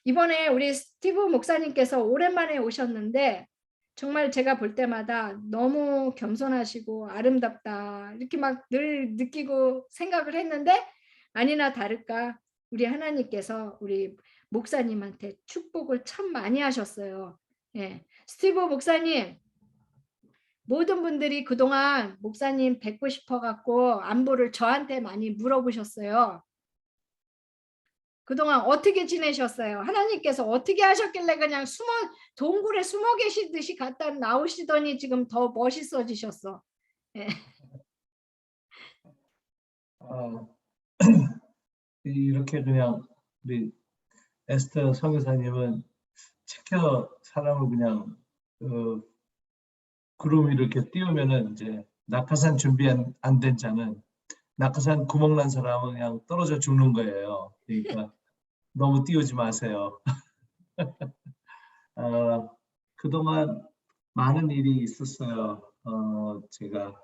이번에 우리 스티브 목사님께서 오랜만에 오셨는데 정말 제가 볼 때마다 너무 겸손하시고 아름답다 이렇게 막 늘 느끼고 생각을 했는데 아니나 다를까 우리 하나님께서 우리 목사님한테 축복을 참 많이 하셨어요. 예. 스티브 목사님, 모든 분들이 그동안 목사님 뵙고 싶어 갖고 안부를 저한테 많이 물어보셨어요. 그동안 어떻게 지내셨어요? 하나님께서 어떻게 하셨길래 그냥 동굴에 숨어 계시듯이 갔다 나오시더니 지금 더 멋있어지셨어. 예. 이렇게 그냥 우리 에스더 선교사님은 지켜 사람을 그냥 구름 이렇게 띄우면은 이제 낙하산 준비 안 된 자는 낙하산 구멍 난 사람은 그냥 떨어져 죽는 거예요. 그러니까 너무 띄우지 마세요. 그동안 많은 일이 있었어요. 제가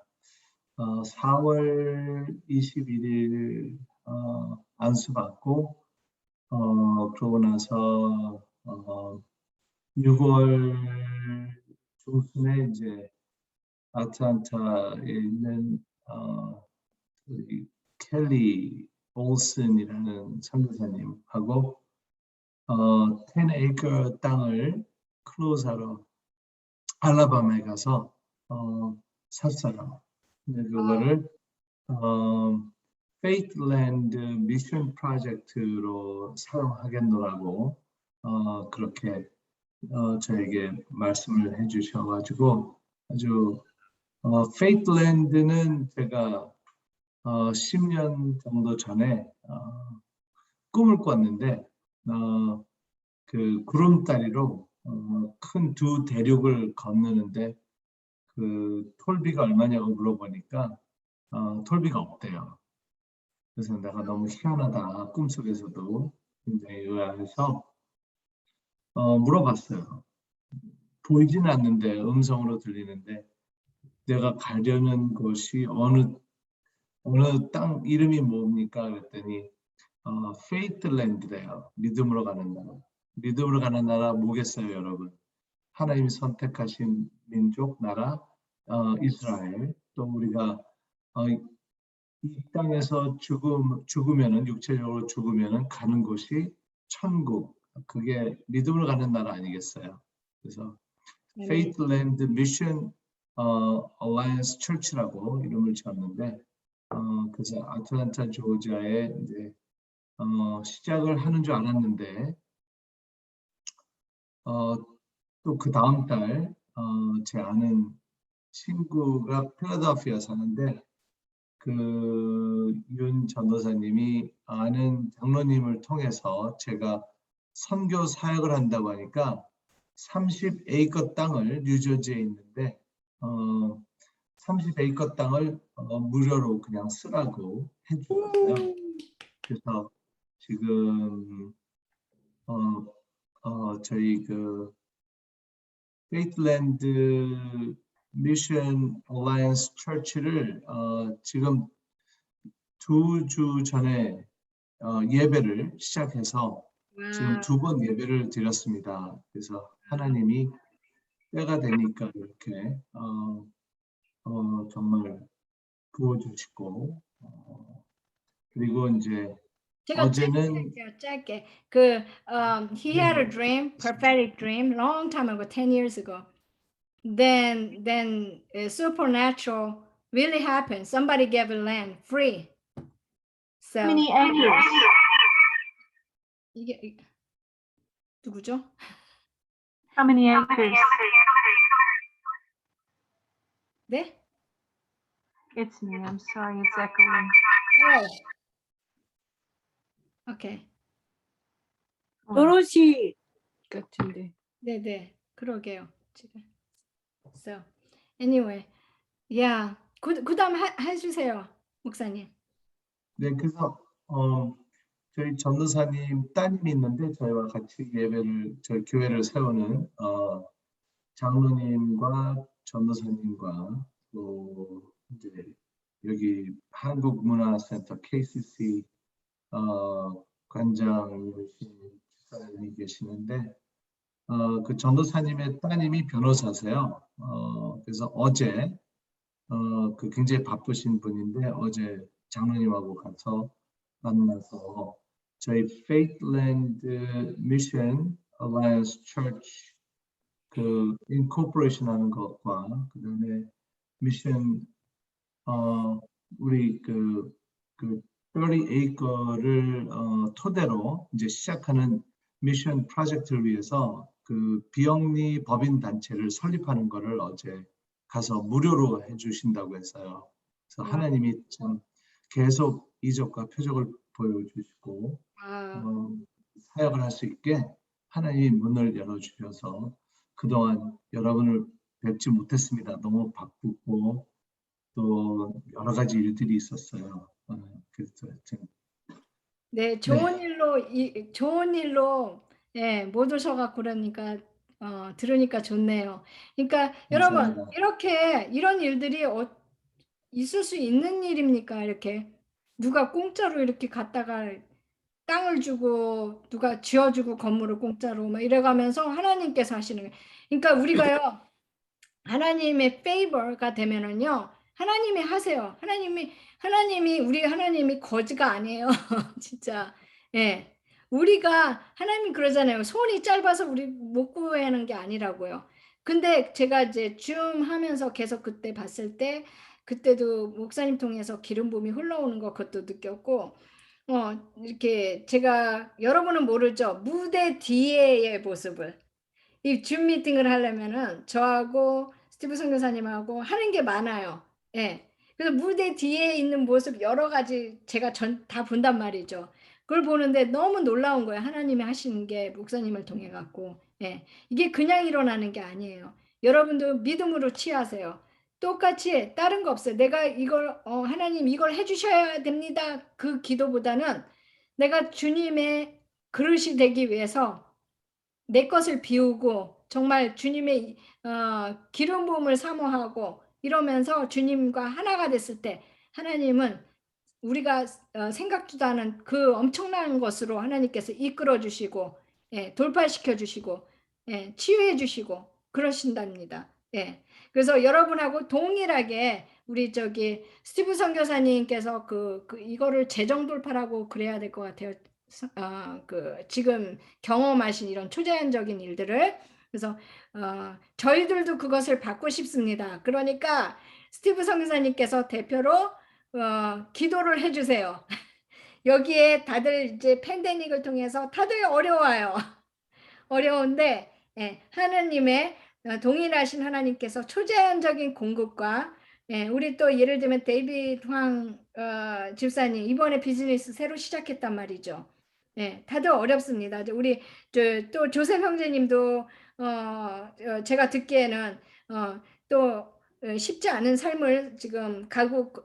4월 21일 안수받고 그러고 나서 6월 중순에 이제 아틀란타에 있는 우리 켈리 올슨이라는 선교사님하고 10에이커 땅을 클로사로 알라바마에 가서 샀어요. 근데 그거를 페이트랜드 미션 프로젝트로 사용하겠노라고 그렇게 저에게 말씀을 해주셔가지고 아주 페이트랜드는 제가 10년 정도 전에 꿈을 꿨는데 그 구름다리로 큰 두 대륙을 건너는데 그 톨비가 얼마냐고 물어보니까 톨비가 없대요. 그래서 내가 너무 희한하다. 꿈속에서도 굉장히 의아해서 물어봤어요. 보이지는 않는데 음성으로 들리는데 내가 가려는 곳이 어느 땅 이름이 뭡니까? 그랬더니 페이트랜드래요. 믿음으로 가는 나라. 믿음으로 가는 나라 뭐겠어요, 여러분? 하나님이 선택하신 민족, 나라, 이스라엘. 또 우리가 이 땅에서 죽으면은 육체적으로 죽으면은 가는 곳이 천국. 그게 믿음으로 가는 나라 아니겠어요? 그래서 Faithland Mission Alliance Church라고 이름을 지었는데 그래서 아틀란타 조지아에 이제 시작을 하는 줄 알았는데 또 그 다음 달 제 아는 친구가 필라델피아 사는데 그 윤 전도사님이 아는 장로님을 통해서 제가 선교 사역을 한다고 하니까 30에이커 땅을 뉴저지에 있는데 30에이커 땅을 무료로 그냥 쓰라고 해주셨어요. 그래서 지금 저희 그 페이틀랜드 미션 얼라이언스 처치를 지금 2주 전에 예배를 시작해서 지금 와, 2번 예배를 드렸습니다. 그래서 하나님이 때가 되니까 이렇게 정말 부어주시고 그리고 이제 제가 짧게 어제는 할게요. 짧게. He had a dream, prophetic dream, long time ago, 10 years ago. Then supernatural really happened. Somebody gave a land free. So How many acres? 이게 누구죠? How many acres? 네? It's me. I'm sorry. It's echoing. 오케이. 도로시 같은데. 네네. 그러게요. 지금. So anyway, yeah. 그다음 해주세요, 목사님. 네, 그래서 저희 전도사님 따님이 있는데 저희와 같이 저희 교회를 세우는 장로님과 전도사님과 또 이제 여기 한국문화센터 KCC 관장이신 집사님이 계시는데 그 전도사님의 따님이 변호사세요. 그래서 어제 그 굉장히 바쁘신 분인데 어제 장로님하고 가서 만나서 저희 Faithland Mission Alliance Church 그 인코퍼레이션 하는 것과 그다음에 미션 우리 그 30acre를 토대로 이제 시작하는 미션 프로젝트를 위해서 그 비영리 법인 단체를 설립하는 거를 어제 가서 무료로 해주신다고 했어요. 그래서 하나님이 참 계속 이적과 표적을 보여주시고 사역을 할 수 있게 하나님이 문을 열어주셔서 그동안 여러분을 뵙지 못했습니다. 너무 바쁘고 또 여러 가지 일들이 있었어요. 그래서 네, 좋은 일로 예, 못 오셔갖고 그러니까 들으니까 좋네요. 그러니까 여러분 감사합니다. 이렇게 이런 일들이 있을 수 있는 일입니까? 이렇게 누가 공짜로 이렇게 갔다가 땅을 주고 누가 지어주고 건물을 공짜로 막 이래가면서 하나님께서 하시는 거예요. 그러니까 우리가요 하나님의 페이버가 되면은요 하나님이 하세요. 우리 하나님이 거지가 아니에요. 진짜. 예. 우리가 하나님 그러잖아요. 손이 짧아서 우리 못 구하는 게 아니라고요. 근데 제가 이제 줌 하면서 계속 그때 봤을 때 그때도 목사님 통해서 기름 부음이 흘러오는 거 그것도 느꼈고 이렇게 제가 여러분은 모르죠. 무대 뒤에의 모습을 이 줌 미팅을 하려면은 저하고 스티브 선교사님하고 하는 게 많아요. 예. 그래서 무대 뒤에 있는 모습 여러 가지 제가 다 본단 말이죠. 그걸 보는데 너무 놀라운 거예요. 하나님이 하시는 게 목사님을 통해 갖고. 예. 이게 그냥 일어나는 게 아니에요. 여러분도 믿음으로 취하세요. 똑같이 다른 거 없어요. 내가 이걸 하나님 이걸 해주셔야 됩니다. 그 기도보다는 내가 주님의 그릇이 되기 위해서 내 것을 비우고 정말 주님의 기름 부음을 사모하고 이러면서 주님과 하나가 됐을 때 하나님은 우리가 생각지도 않은 그 엄청난 것으로 하나님께서 이끌어 주시고 돌파시켜 주시고 치유해 주시고 그러신답니다. 그래서 여러분하고 동일하게 우리 저기 스티브 선교사님께서 이거를 재정 돌파라고 그래야 될 것 같아요. 지금 경험하신 이런 초자연적인 일들을 그래서 저희들도 그것을 받고 싶습니다. 그러니까 스티브 선교사님께서 대표로 기도를 해주세요. 여기에 다들 이제 팬데믹을 통해서 다들 어려워요. 어려운데 하나님의 동일하신 하나님께서 초자연적인 공급과 우리 또 예를 들면 데이비드 황 집사님 이번에 비즈니스 새로 시작했단 말이죠. 다들 어렵습니다. 우리 또 조셉 형제님도 제가 듣기에는 또 쉽지 않은 삶을 지금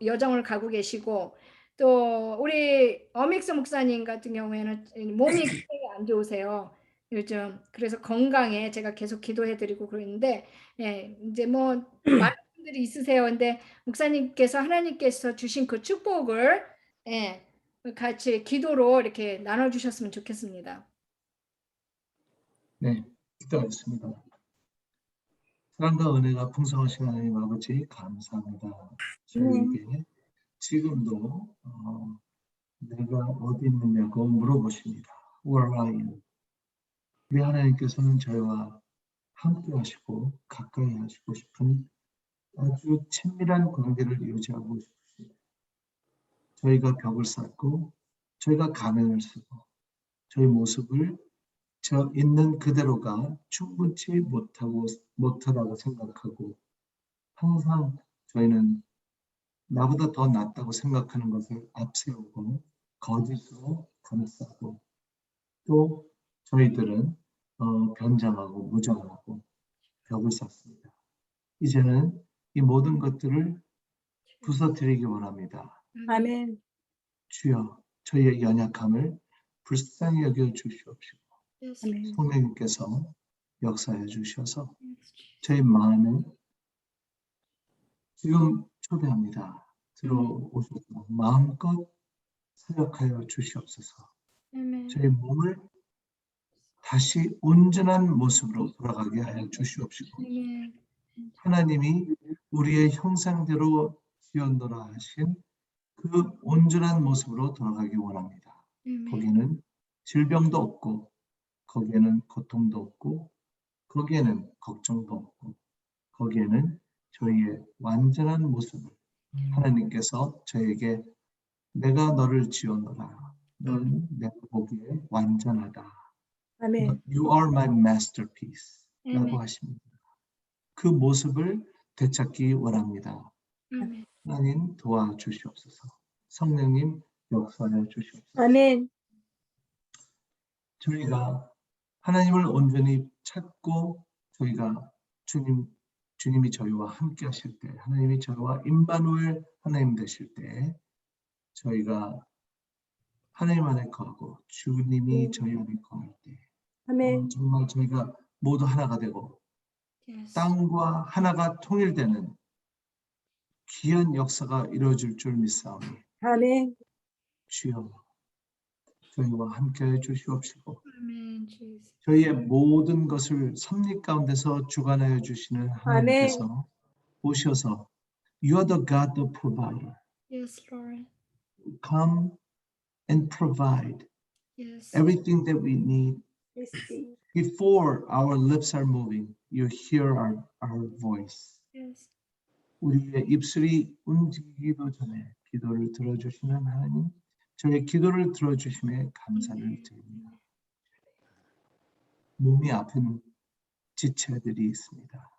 여정을 가고 계시고 또 우리 어믹스 목사님 같은 경우에는 몸이 굉장히 안 좋으세요. 요즘 그래서 건강에 제가 계속 기도해드리고 그러는데 예, 이제 뭐 많은 분들이 있으세요. 근데 목사님께서 하나님께서 주신 그 축복을 예, 같이 기도로 이렇게 나눠주셨으면 좋겠습니다. 네, 기도하겠습니다. 사랑과 은혜가 풍성하신 하나님 아버지 감사합니다. 저희에게 지금도 내가 어디 있느냐고 물어보십니다. Where are you? 우리 하나님께서는 저희와 함께 하시고 가까이 하시고 싶은 아주 친밀한 관계를 유지하고 싶으십니다. 저희가 벽을 쌓고 저희가 가면을 쓰고 저희 모습을 저 있는 그대로가 충분치 못하다고 생각하고 항상 저희는 나보다 더 낫다고 생각하는 것을 앞세우고 거짓으로 감싸고 또 저희들은 변장하고 무장하고 벽을 쌓습니다. 이제는 이 모든 것들을 부서뜨리기 원합니다. 아멘. 주여 저희의 연약함을 불쌍히 여겨 주시옵시고 아멘. 성령님께서 역사해 주셔서 저희 마음을 지금 초대합니다. 들어오셔서 마음껏 사역하여 주시옵소서. 저희 몸을 다시 온전한 모습으로 돌아가게 하여 주시옵시고 하나님이 우리의 형상대로 지었노라 하신 그 온전한 모습으로 돌아가기 원합니다. 거기에는 질병도 없고 거기에는 고통도 없고 거기에는 걱정도 없고 거기에는 저희의 완전한 모습을 하나님께서 저에게 내가 너를 지었노라. 넌 내가 보기에 완전하다. 아멘. You are my masterpiece 라고 하십니다. 그 모습을 되찾기 원합니다. 하나님 도와주시옵소서. 성령님 역사해 주시옵소서. 아멘. 저희가 하나님을 온전히 찾고 저희가 주님이 저희와 함께 하실 때 하나님이 저희와 임마누엘 하나님 되실 때 저희가 하나님 안에 거하고 주님이 저희 안에 거할 때 아멘. 정말 저희가 모두 하나가 되고 땅과 하나가 통일되는 귀한 역사가 이루어질 줄 믿사오니 아멘. 주여 저희와 함께해 주시옵시고 저희의 모든 것을 섭리 가운데서 주관하여 주시는 하나님께서 오셔서 You are the God that provider. Yes, Lord. Come and provide Yes. everything that we need. Before our lips are moving, you hear our voice. Yes. 우리의 입술이 움직이기도 전에 기도를 들어주시는 하나님, 저의 기도를 들어주심에 감사를 드립니다. 몸이 아픈 지체들이 있습니다.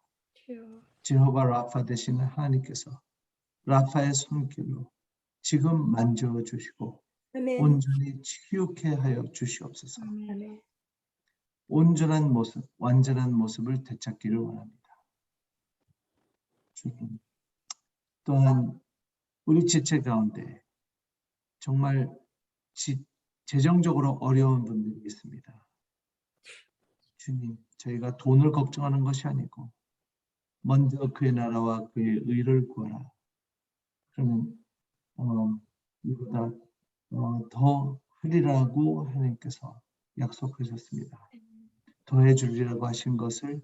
제호바 라파 되시는 하나님께서 라파의 손길로 지금 만져주시고 온전히 치유케 하여 주시옵소서. 온전한 모습, 완전한 모습을 되찾기를 원합니다. 주님, 또한 우리 지체 가운데 정말 재정적으로 어려운 분들이 있습니다. 주님, 저희가 돈을 걱정하는 것이 아니고 먼저 그의 나라와 그의 의를 구하라. 그러면 이보다 더 하리라고 하나님께서 약속하셨습니다. 더해 주리라고 하신 것을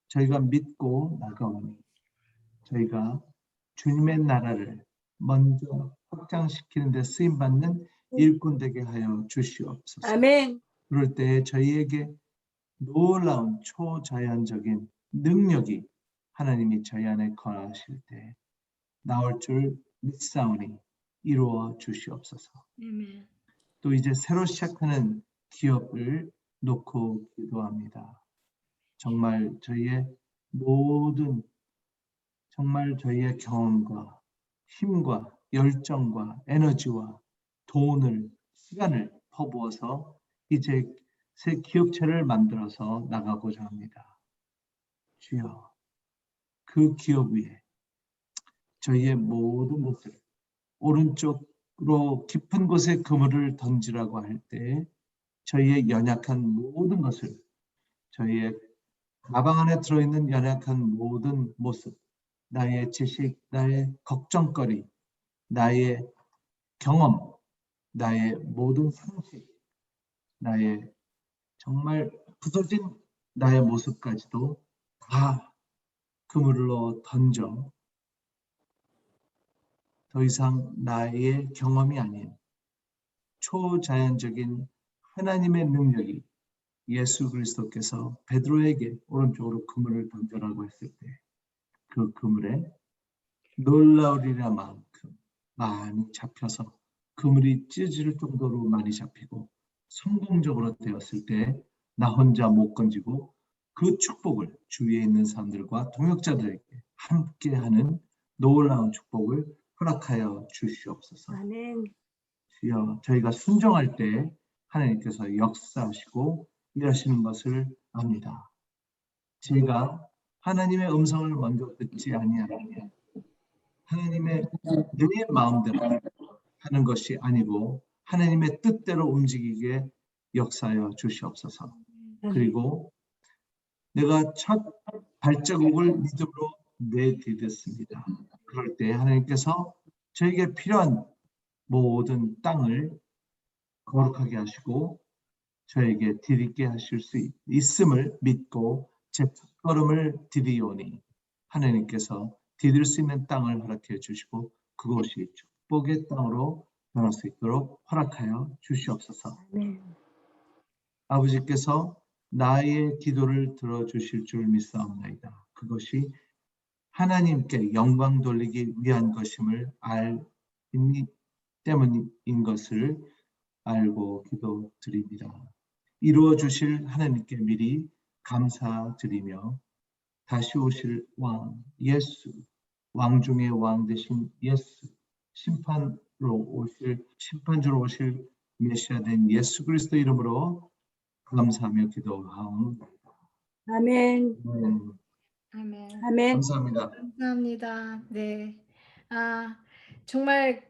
저희가 믿고 나가오니 저희가 주님의 나라를 먼저 확장시키는 데 쓰임받는 일꾼 되게 하여 주시옵소서. 아멘. 그럴 때 저희에게 놀라운 초자연적인 능력이 하나님이 저희 안에 거하실 때 나올 줄 믿사오니 이루어 주시옵소서. 아멘. 또 이제 새로 시작하는 기업을 놓고 기도합니다. 정말 저희의 모든 정말 저희의 경험과 힘과 열정과 에너지와 돈을 시간을 퍼부어서 이제 새 기업체를 만들어서 나가고자 합니다. 주여, 그 기업 위에 저희의 모든 것을 오른쪽 깊은 곳에 그물을 던지라고 할 때 저희의 연약한 모든 것을, 저희의 가방 안에 들어있는 연약한 모든 모습, 나의 지식, 나의 걱정거리, 나의 경험, 나의 모든 상식, 나의 정말 부서진 나의 모습까지도 다 그물로 던져 더 이상 나의 경험이 아닌 초자연적인 하나님의 능력이 예수 그리스도께서 베드로에게 오른쪽으로 그물을 던져라고 했을 때 그 그물에 놀라우리라만큼 많이 잡혀서 그물이 찢어질 정도로 많이 잡히고 성공적으로 되었을 때 나 혼자 못 건지고 그 축복을 주위에 있는 사람들과 동역자들에게 함께하는 놀라운 축복을 허락하여 주시옵소서. 아멘. 주여, 저희가 순종할 때 하나님께서 역사하시고 일하시는 것을 압니다. 제가 하나님의 음성을 먼저 듣지 아니하면 하나님의 내 마음대로 하는 것이 아니고 하나님의 뜻대로 움직이게 역사하여 주시옵소서. 그리고 내가 첫 발자국을 믿음으로 내디뎠습니다. 그럴 때 하나님께서 저에게 필요한 모든 땅을 거룩하게 하시고 저에게 디딛게 하실 수 있음을 믿고 제 첫걸음을 디디오니 하나님께서 디딜 수 있는 땅을 허락해 주시고 그것이 축복의 땅으로 변할 수 있도록 허락하여 주시옵소서. 아멘. 아버지께서 나의 기도를 들어주실 줄 믿사옵나이다. 그것이 하나님께 영광 돌리기 위한 것임을 알기 때문인 것을 알고 기도드립니다. 이루어 주실 하나님께 미리 감사드리며 다시 오실 왕 예수, 왕 중의 왕 되신 예수, 심판주로 오실 메시아 된 예수 그리스도 이름으로 감사하며 기도하옵나이다. 아멘. 아멘. 아멘. 감사합니다. 감사합니다. 네. 정말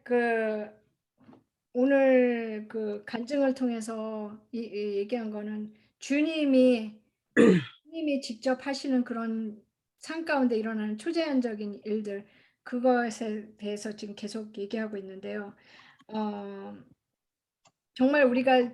오늘 간증을 통해서 이 얘기한 거는 주님이 직접 하시는 그런 삶 가운데 일어나는 초자연적인 일들, 그것에 대해서 지금 계속 얘기하고 있는데요. 정말 우리가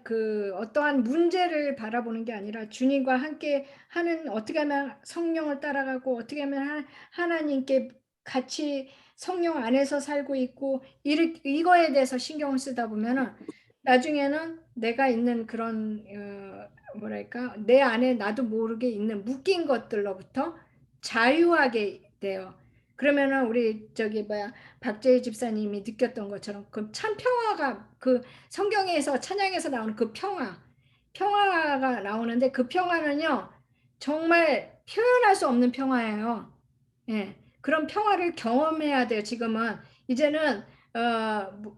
어떠한 문제를 바라보는 게 아니라 주님과 함께 하는, 어떻게 하면 성령을 따라가고 어떻게 하면 하나님께 같이 성령 안에서 살고 있고 이거에 대해서 신경을 쓰다 보면은 나중에는 내가 있는 그런 뭐랄까, 내 안에 나도 모르게 있는 묶인 것들로부터 자유하게 돼요. 그러면은 우리 박재희 집사님이 느꼈던 것처럼 그 참 평화가, 성경에서 찬양에서 나오는 그 평화가 나오는데 그 평화는요 정말 표현할 수 없는 평화예요. 예, 그런 평화를 경험해야 돼요. 지금은 이제는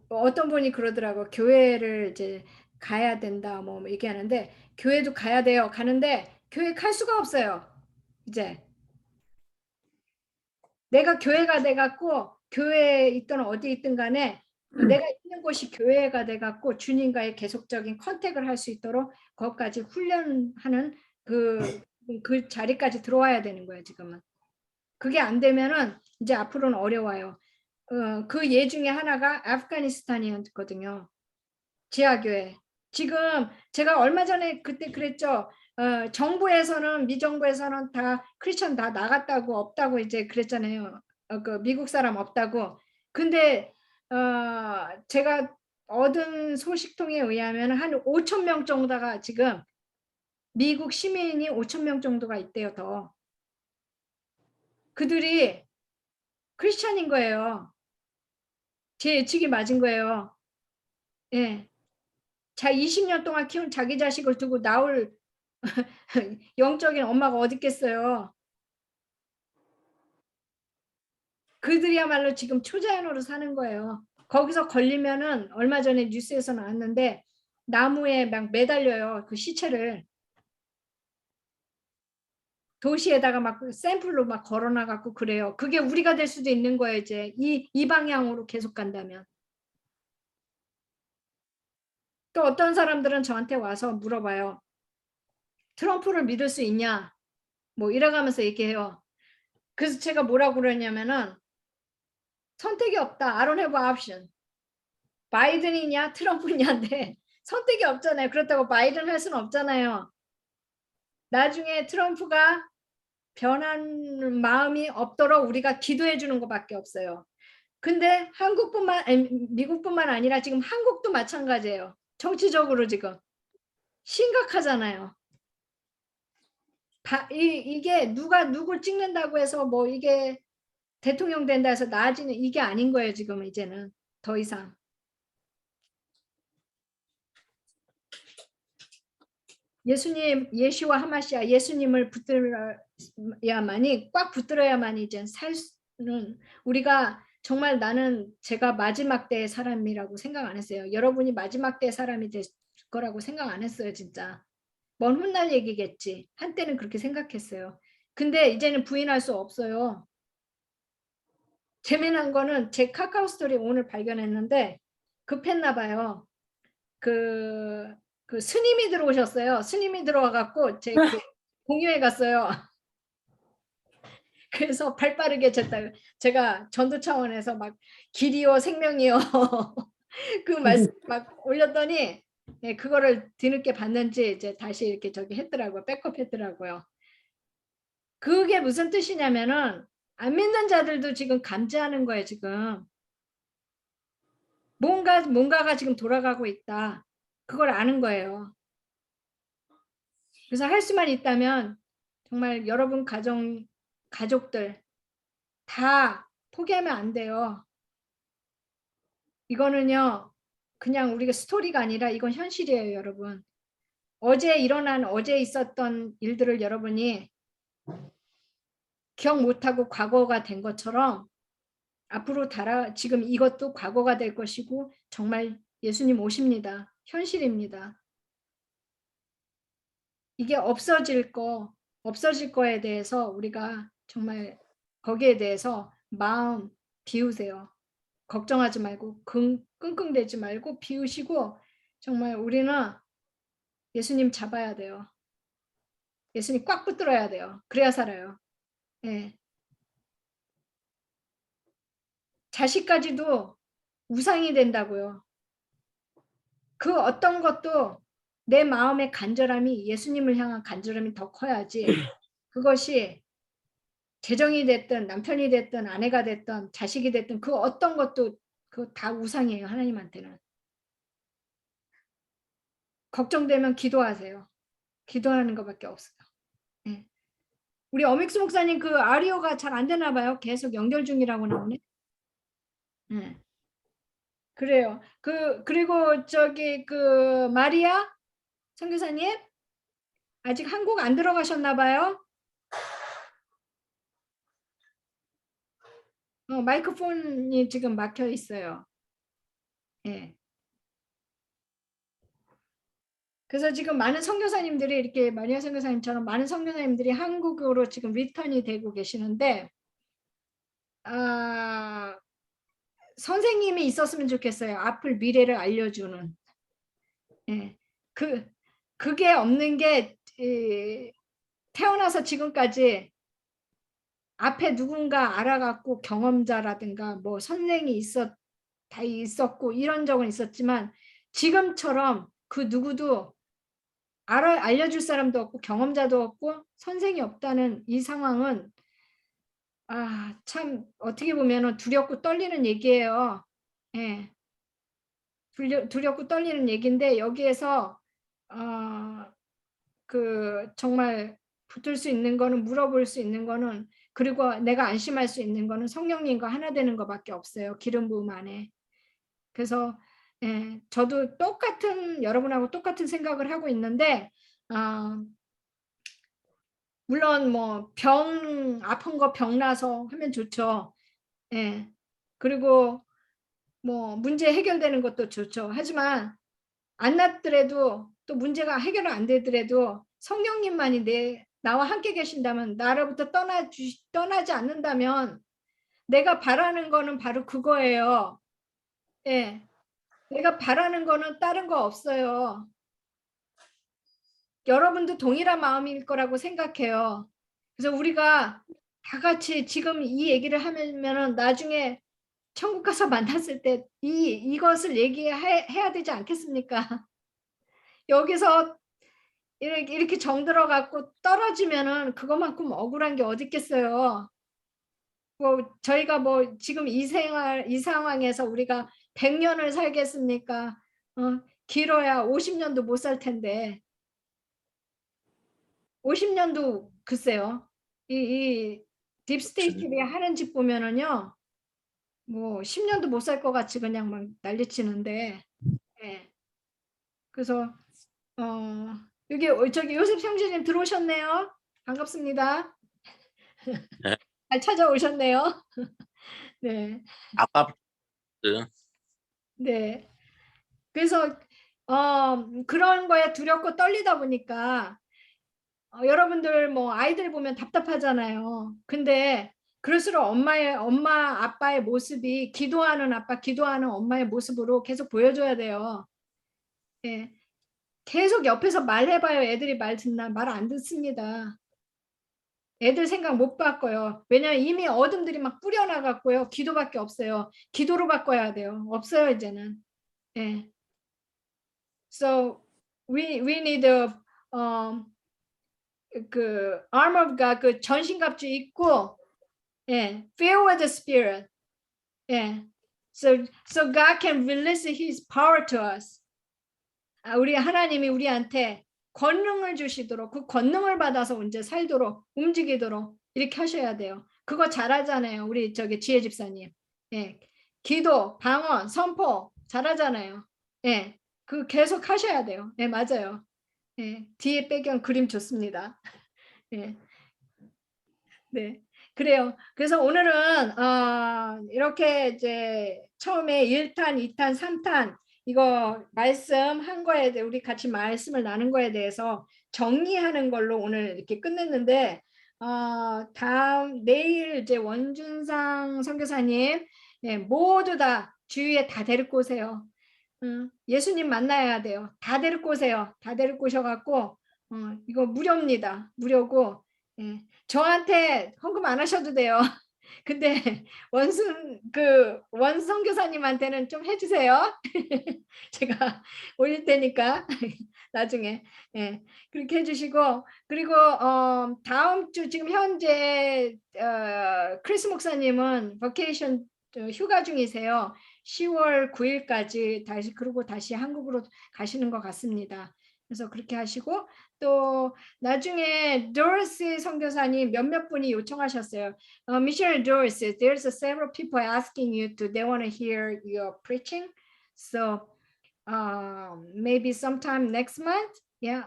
어떤 분이 그러더라고. 교회를 이제 가야 된다 뭐 얘기하는데, 교회도 가야 돼요. 가는데 교회 갈 수가 없어요. 이제 내가 교회가 돼갖고, 교회에 있든 어디 있든 간에 내가 있는 곳이 교회가 돼갖고 주님과의 계속적인 컨택을 할 수 있도록 거기까지 훈련하는 그 자리까지 들어와야 되는 거예요. 지금은 그게 안 되면은 이제 앞으로는 어려워요. 그 예 중에 하나가 아프가니스탄이었거든요. 지하교회. 지금 제가 얼마 전에 그때 그랬죠. 정부에서는, 미정부에서는 다 크리스천 다 나갔다고, 없다고 이제 그랬잖아요. 미국 사람 없다고. 근데 제가 얻은 소식통에 의하면 한 5,000명 정도가 지금, 미국 시민이 5,000명 정도가 있대요. 더. 그들이 크리스천인 거예요. 제 예측이 맞은 거예요. 예. 20년 동안 키운 자기 자식을 두고 나올 영적인 엄마가 어디 있겠어요. 그들이야말로 지금 초자연으로 사는 거예요. 거기서 걸리면은, 얼마 전에 뉴스에서 나왔는데 나무에 막 매달려요. 그 시체를 도시에다가 막 샘플로 막 걸어놔갖고 그래요. 그게 우리가 될 수도 있는 거예요. 이제 이 방향으로 계속 간다면. 또 어떤 사람들은 저한테 와서 물어봐요. 트럼프를 믿을 수 있냐? 뭐 이래가면서 얘기해요. 그래서 제가 뭐라고 그러냐면은 선택이 없다. I don't have option. 바이든이냐 트럼프냐인데 선택이 없잖아요. 그렇다고 바이든 할 수는 없잖아요. 나중에 트럼프가 변한 마음이 없도록 우리가 기도해 주는 것밖에 없어요. 근데 미국뿐만 아니라 지금 한국도 마찬가지예요. 정치적으로 지금 심각하잖아요. 이게 누가 누굴 찍는다고 해서 뭐 이게 대통령 된다 해서 나아지는 이게 아닌 거예요. 지금 이제는 더 이상. 예수님, 예시와 하마시아, 예수님을 붙들어야만이 꽉 붙들어야만이 이제 살 수는 우리가 정말 나는 제가 마지막 때의 사람이라고 생각 안 했어요. 여러분이 마지막 때의 사람이 될 거라고 생각 안 했어요, 진짜. 먼 훗날 얘기겠지. 한때는 그렇게 생각했어요. 근데 이제는 부인할 수 없어요. 재미난 거는 제 카카오 스토리 오늘 발견했는데 급했나 봐요. 그 스님이 들어오셨어요. 스님이 들어와갖고 제 공유회 갔어요. 그래서 발 빠르게 제가 전도 차원에서 막 길이요 생명이요 그 말씀 막 올렸더니 네, 그거를 뒤늦게 봤는지 이제 다시 이렇게 저기 했더라고요. 백업했더라고요. 그게 무슨 뜻이냐면은 안 믿는 자들도 지금 감지하는 거예요. 지금 뭔가가 지금 돌아가고 있다. 그걸 아는 거예요. 그래서 할 수만 있다면 정말 여러분 가족들 다 포기하면 안 돼요. 이거는요. 그냥 우리가 스토리가 아니라 이건 현실이에요, 여러분. 어제 있었던 일들을 여러분이 기억 못하고 과거가 된 것처럼 앞으로 지금 이것도 과거가 될 것이고 정말 예수님 오십니다. 현실입니다. 이게 없어질 거에 대해서 우리가 정말 거기에 대해서 마음 비우세요. 걱정하지 말고 끙끙대지 말고 비우시고 정말 우리는 예수님 잡아야 돼요. 예수님 꽉 붙들어야 돼요. 그래야 살아요. 예. 자식까지도 우상이 된다고요. 그 어떤 것도 내 마음의 간절함이 예수님을 향한 간절함이 더 커야지 그것이 재정이 됐든 남편이 됐든 아내가 됐든 자식이 됐든 그 어떤 것도 그거 다 우상이에요. 하나님한테는. 걱정되면 기도하세요. 기도하는 것밖에 없어요. 네. 우리 어믹스 목사님 그 아리오가 잘 안 되나 봐요. 계속 연결 중이라고 나오네. 네. 그래요. 그리고 저기 그 마리아 선교사님 아직 한국 안 들어가셨나 봐요. 마이크폰이 지금 막혀 있어요. 예. 그래서 지금 많은 선교사님들이 이렇게 마리아 선교사님처럼 많은 선교사님들이 한국으로 지금 리턴이 되고 계시는데 선생님이 있었으면 좋겠어요. 앞을 미래를 알려주는. 예. 그게 없는 게 태어나서 지금까지 앞에 누군가 알아갖고 경험자라든가 뭐 선생이 다 있었고 이런 적은 있었지만 지금처럼 그 누구도 알려줄 사람도 없고 경험자도 없고 선생이 없다는 이 상황은 참 어떻게 보면 두렵고 떨리는 얘기예요. 예. 두렵고 떨리는 얘기인데 여기에서 정말 붙을 수 있는 거는 물어볼 수 있는 거는 그리고 내가 안심할 수 있는 거는 성령님과 하나 되는 것밖에 없어요. 기름 부음 안에. 그래서 예, 저도 여러분하고 똑같은 생각을 하고 있는데 물론 뭐 아픈 거 병나서 하면 좋죠. 예. 그리고 뭐 문제 해결되는 것도 좋죠. 하지만 안 났더라도 또 문제가 해결 안 되더라도 성령님만이 나와 함께 계신다면 나로부터 떠나지 않는다면 내가 바라는 거는 바로 그거예요. 예. 내가 바라는 거는 다른 거 없어요. 여러분도 동일한 마음일 거라고 생각해요. 그래서 우리가 다 같이 지금 이 얘기를 하면은 나중에 천국 가서 만났을 때 이것을 얘기해야 되지 않겠습니까? 여기서 이렇게 정들어 갖고 떨어지면은 그것만큼 억울한 게 어디 있겠어요. 뭐 저희가 뭐 지금 이 상황에서 우리가 100년을 살겠습니까? 길어야 50년도 못 살 텐데 50년도 글쎄요. 이 딥스테이트들이 하는 짓 보면은요. 뭐 10년도 못 살 것 같이 그냥 막 난리치는데. 예. 그래서 여기 저기 요셉 형제님 들어오셨네요. 반갑습니다. 네. 잘 찾아오셨네요. 네. 아까 네. 그래서 그런 거에 두렵고 떨리다 보니까 여러분들 뭐 아이들 보면 답답하잖아요. 근데 그럴수록 엄마 아빠의 모습이 기도하는 아빠 기도하는 엄마의 모습으로 계속 보여줘야 돼요. 예. 계속 옆에서 말해봐요. 애들이 말 듣나? 말 안 듣습니다. 애들 생각 못 바꿔요. 왜냐면 이미 어둠들이 막 뿌려나갔고요. 기도밖에 없어요. 기도로 바꿔야 돼요. 없어요 이제는. 예. So we need 그 armor of God 그 전신갑주 입고 예, filled with the Spirit. 예. So God can release His power to us. 우리 하나님이 우리한테 권능을 주시도록 그 권능을 받아서 이제 살도록 움직이도록 이렇게 하셔야 돼요. 그거 잘하잖아요. 우리 저기 지혜 집사님. 예. 기도, 방언, 선포 잘하잖아요. 예. 그 계속 하셔야 돼요. 예, 맞아요. 예. 뒤에 배경 그림 좋습니다. 예. 네. 그래요. 그래서 오늘은 이렇게 이제 처음에 1탄, 2탄, 3탄 이거 말씀한 거에 대해 우리 같이 말씀을 나눈 거에 대해서 정리하는 걸로 오늘 이렇게 끝냈는데 다음 내일 이제 원준상 선교사님 모두 다 주위에 다 데리고 오세요. 예수님 만나야 돼요. 다 데리고 오세요. 다 데리고 오셔갖고 이거 무료입니다. 무료고 저한테 헌금 안 하셔도 돼요. 근데 원 선교사님한테는 좀 해주세요. 제가 올릴 테니까 나중에 그렇게 해주시고 그리고 다음 주 지금 현재 크리스 목사님은 버케이션 휴가 중이세요. 10월 9일까지 그리고 다시 한국으로 가시는 것 같습니다. 그래서 그렇게 하시고 또 나중에 도리스 선교사님 몇몇 분이 요청하셨어요. Missionary Doris, there's several people asking you they want to hear your preaching. So maybe sometime next month, yeah.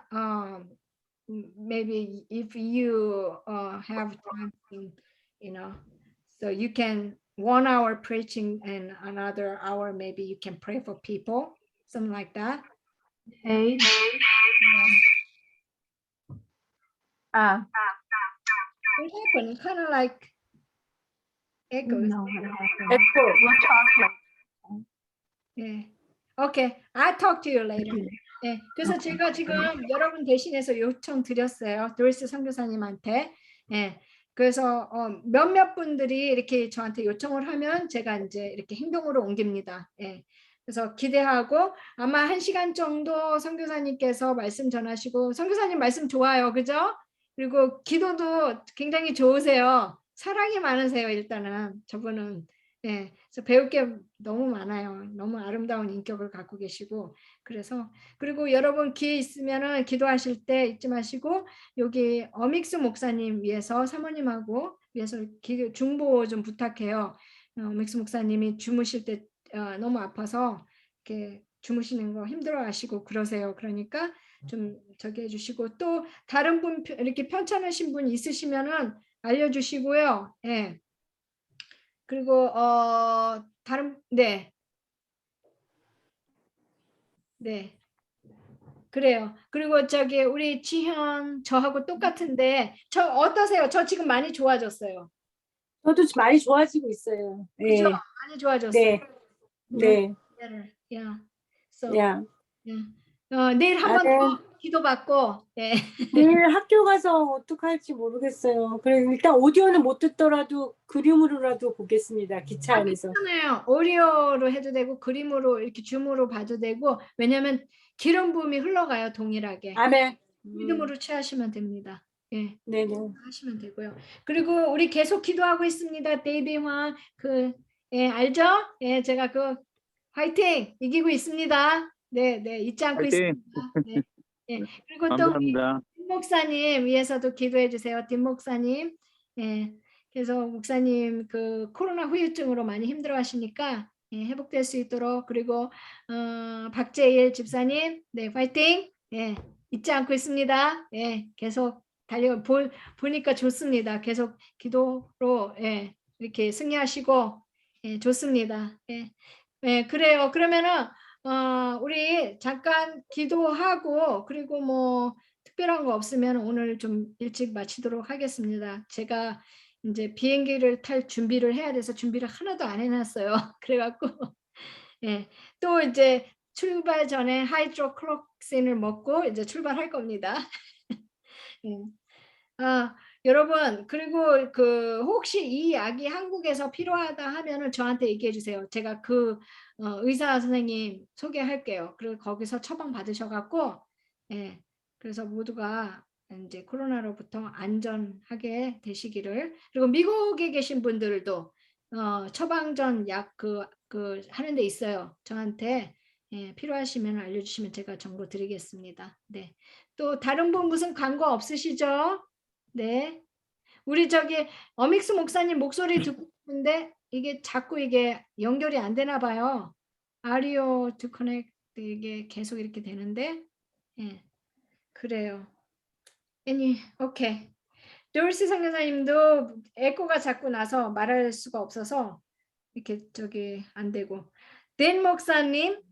Maybe if you have time, so you can 1 hour preaching and another hour maybe you can pray for people, something like that. 네. What happened? Kind of like echoes. No, we'll talk later. 예. Okay, I'll talk to you later. 예. 그래서 제가 지금 여러분 대신해서 요청 드렸어요. 도리스 선교사님한테. 예. 그래서 몇몇 분들이 이렇게 저한테 요청을 하면 제가 이제 이렇게 행동으로 옮깁니다. 예. 그래서 기대하고 아마 1시간 정도 선교사님께서 말씀 전하시고 선교사님 말씀 좋아요. 그죠? 그리고 기도도 굉장히 좋으세요. 사랑이 많으세요. 일단은 저분은 그래서 배울 게 너무 많아요. 너무 아름다운 인격을 갖고 계시고 그래서 그리고 여러분 기회 있으면은 기도하실 때 잊지 마시고 여기 어믹스 목사님 위해서 사모님하고 위해서 중보 좀 부탁해요. 어믹스 목사님이 주무실 때 너무 아파서 이렇게 주무시는 거 힘들어하시고 그러세요. 그러니까 좀 저기 해주시고 또 다른 분 이렇게 편찮으신 분 있으시면은 알려주시고요. 예. 그리고 다른 네 그래요. 그리고 저기 우리 지현 저하고 똑같은데 저 어떠세요? 저 지금 많이 좋아졌어요. 저도 많이 좋아지고 있어요. 그죠? 네. 많이 좋아졌어요. 네. 네. Yeah. So, 야, 내일 한 번 네. 더 기도받고, 예. 내일 학교 가서 어떡할지 모르겠어요. 그래 일단 오디오는 못 듣더라도 그림으로라도 보겠습니다. 기차 안에서. 괜찮아요. 오디오로 해도 되고 그림으로 이렇게 줌으로 봐도 되고 왜냐면 기름 부음이 흘러가요 동일하게. 아멘. 믿음으로 취하시면 됩니다. 예, 네네. 하시면 되고요. 그리고 우리 계속 기도하고 있습니다. 데이비와 예, 알죠? 예, 제가 화이팅 이기고 있습니다. 네, 네, 잊지 않고 화이팅! 있습니다. 네, 예. 그리고 또 감사합니다. 딘 목사님 위해서도 기도해 주세요. 딘 목사님. 예. 그래서 목사님 코로나 후유증으로 많이 힘들어하시니까 예, 회복될 수 있도록 그리고 박재일 집사님, 네, 파이팅. 예, 잊지 않고 있습니다. 예, 계속 보니까 좋습니다. 계속 기도로 예, 이렇게 승리하시고 예, 좋습니다. 예, 예, 그래요. 그러면은 우리 잠깐 기도하고 그리고 뭐 특별한 거 없으면 오늘 좀 일찍 마치도록 하겠습니다. 제가 이제 비행기를 탈 준비를 해야 돼서 준비를 하나도 안 해놨어요. 그래갖고 예, 또 이제 출발 전에 하이드로클록신을 먹고 이제 출발할 겁니다. 여러분 그리고 혹시 이 약이 한국에서 필요하다 하면은 저한테 얘기해 주세요. 제가 의사 선생님 소개할게요. 그리고 거기서 처방 받으셔갖고 예, 그래서 모두가 이제 코로나로부터 안전하게 되시기를 그리고 미국에 계신 분들도 처방전 약 하는 데 있어요. 저한테 예, 필요하시면 알려주시면 제가 정보 드리겠습니다. 네. 또 다른 분 무슨 광고 없으시죠? 네. 우리 어믹스 목사님 목소리 듣고 있는데 이게 자꾸 이게 연결이 안 되나 봐요. Audio to connect 이게 계속 이렇게 되는데 예. 그래요. 오케이. 도르시 선교사님도 에코가 자꾸 나서 말할 수가 없어서 이렇게 안 되고. 딘 목사님도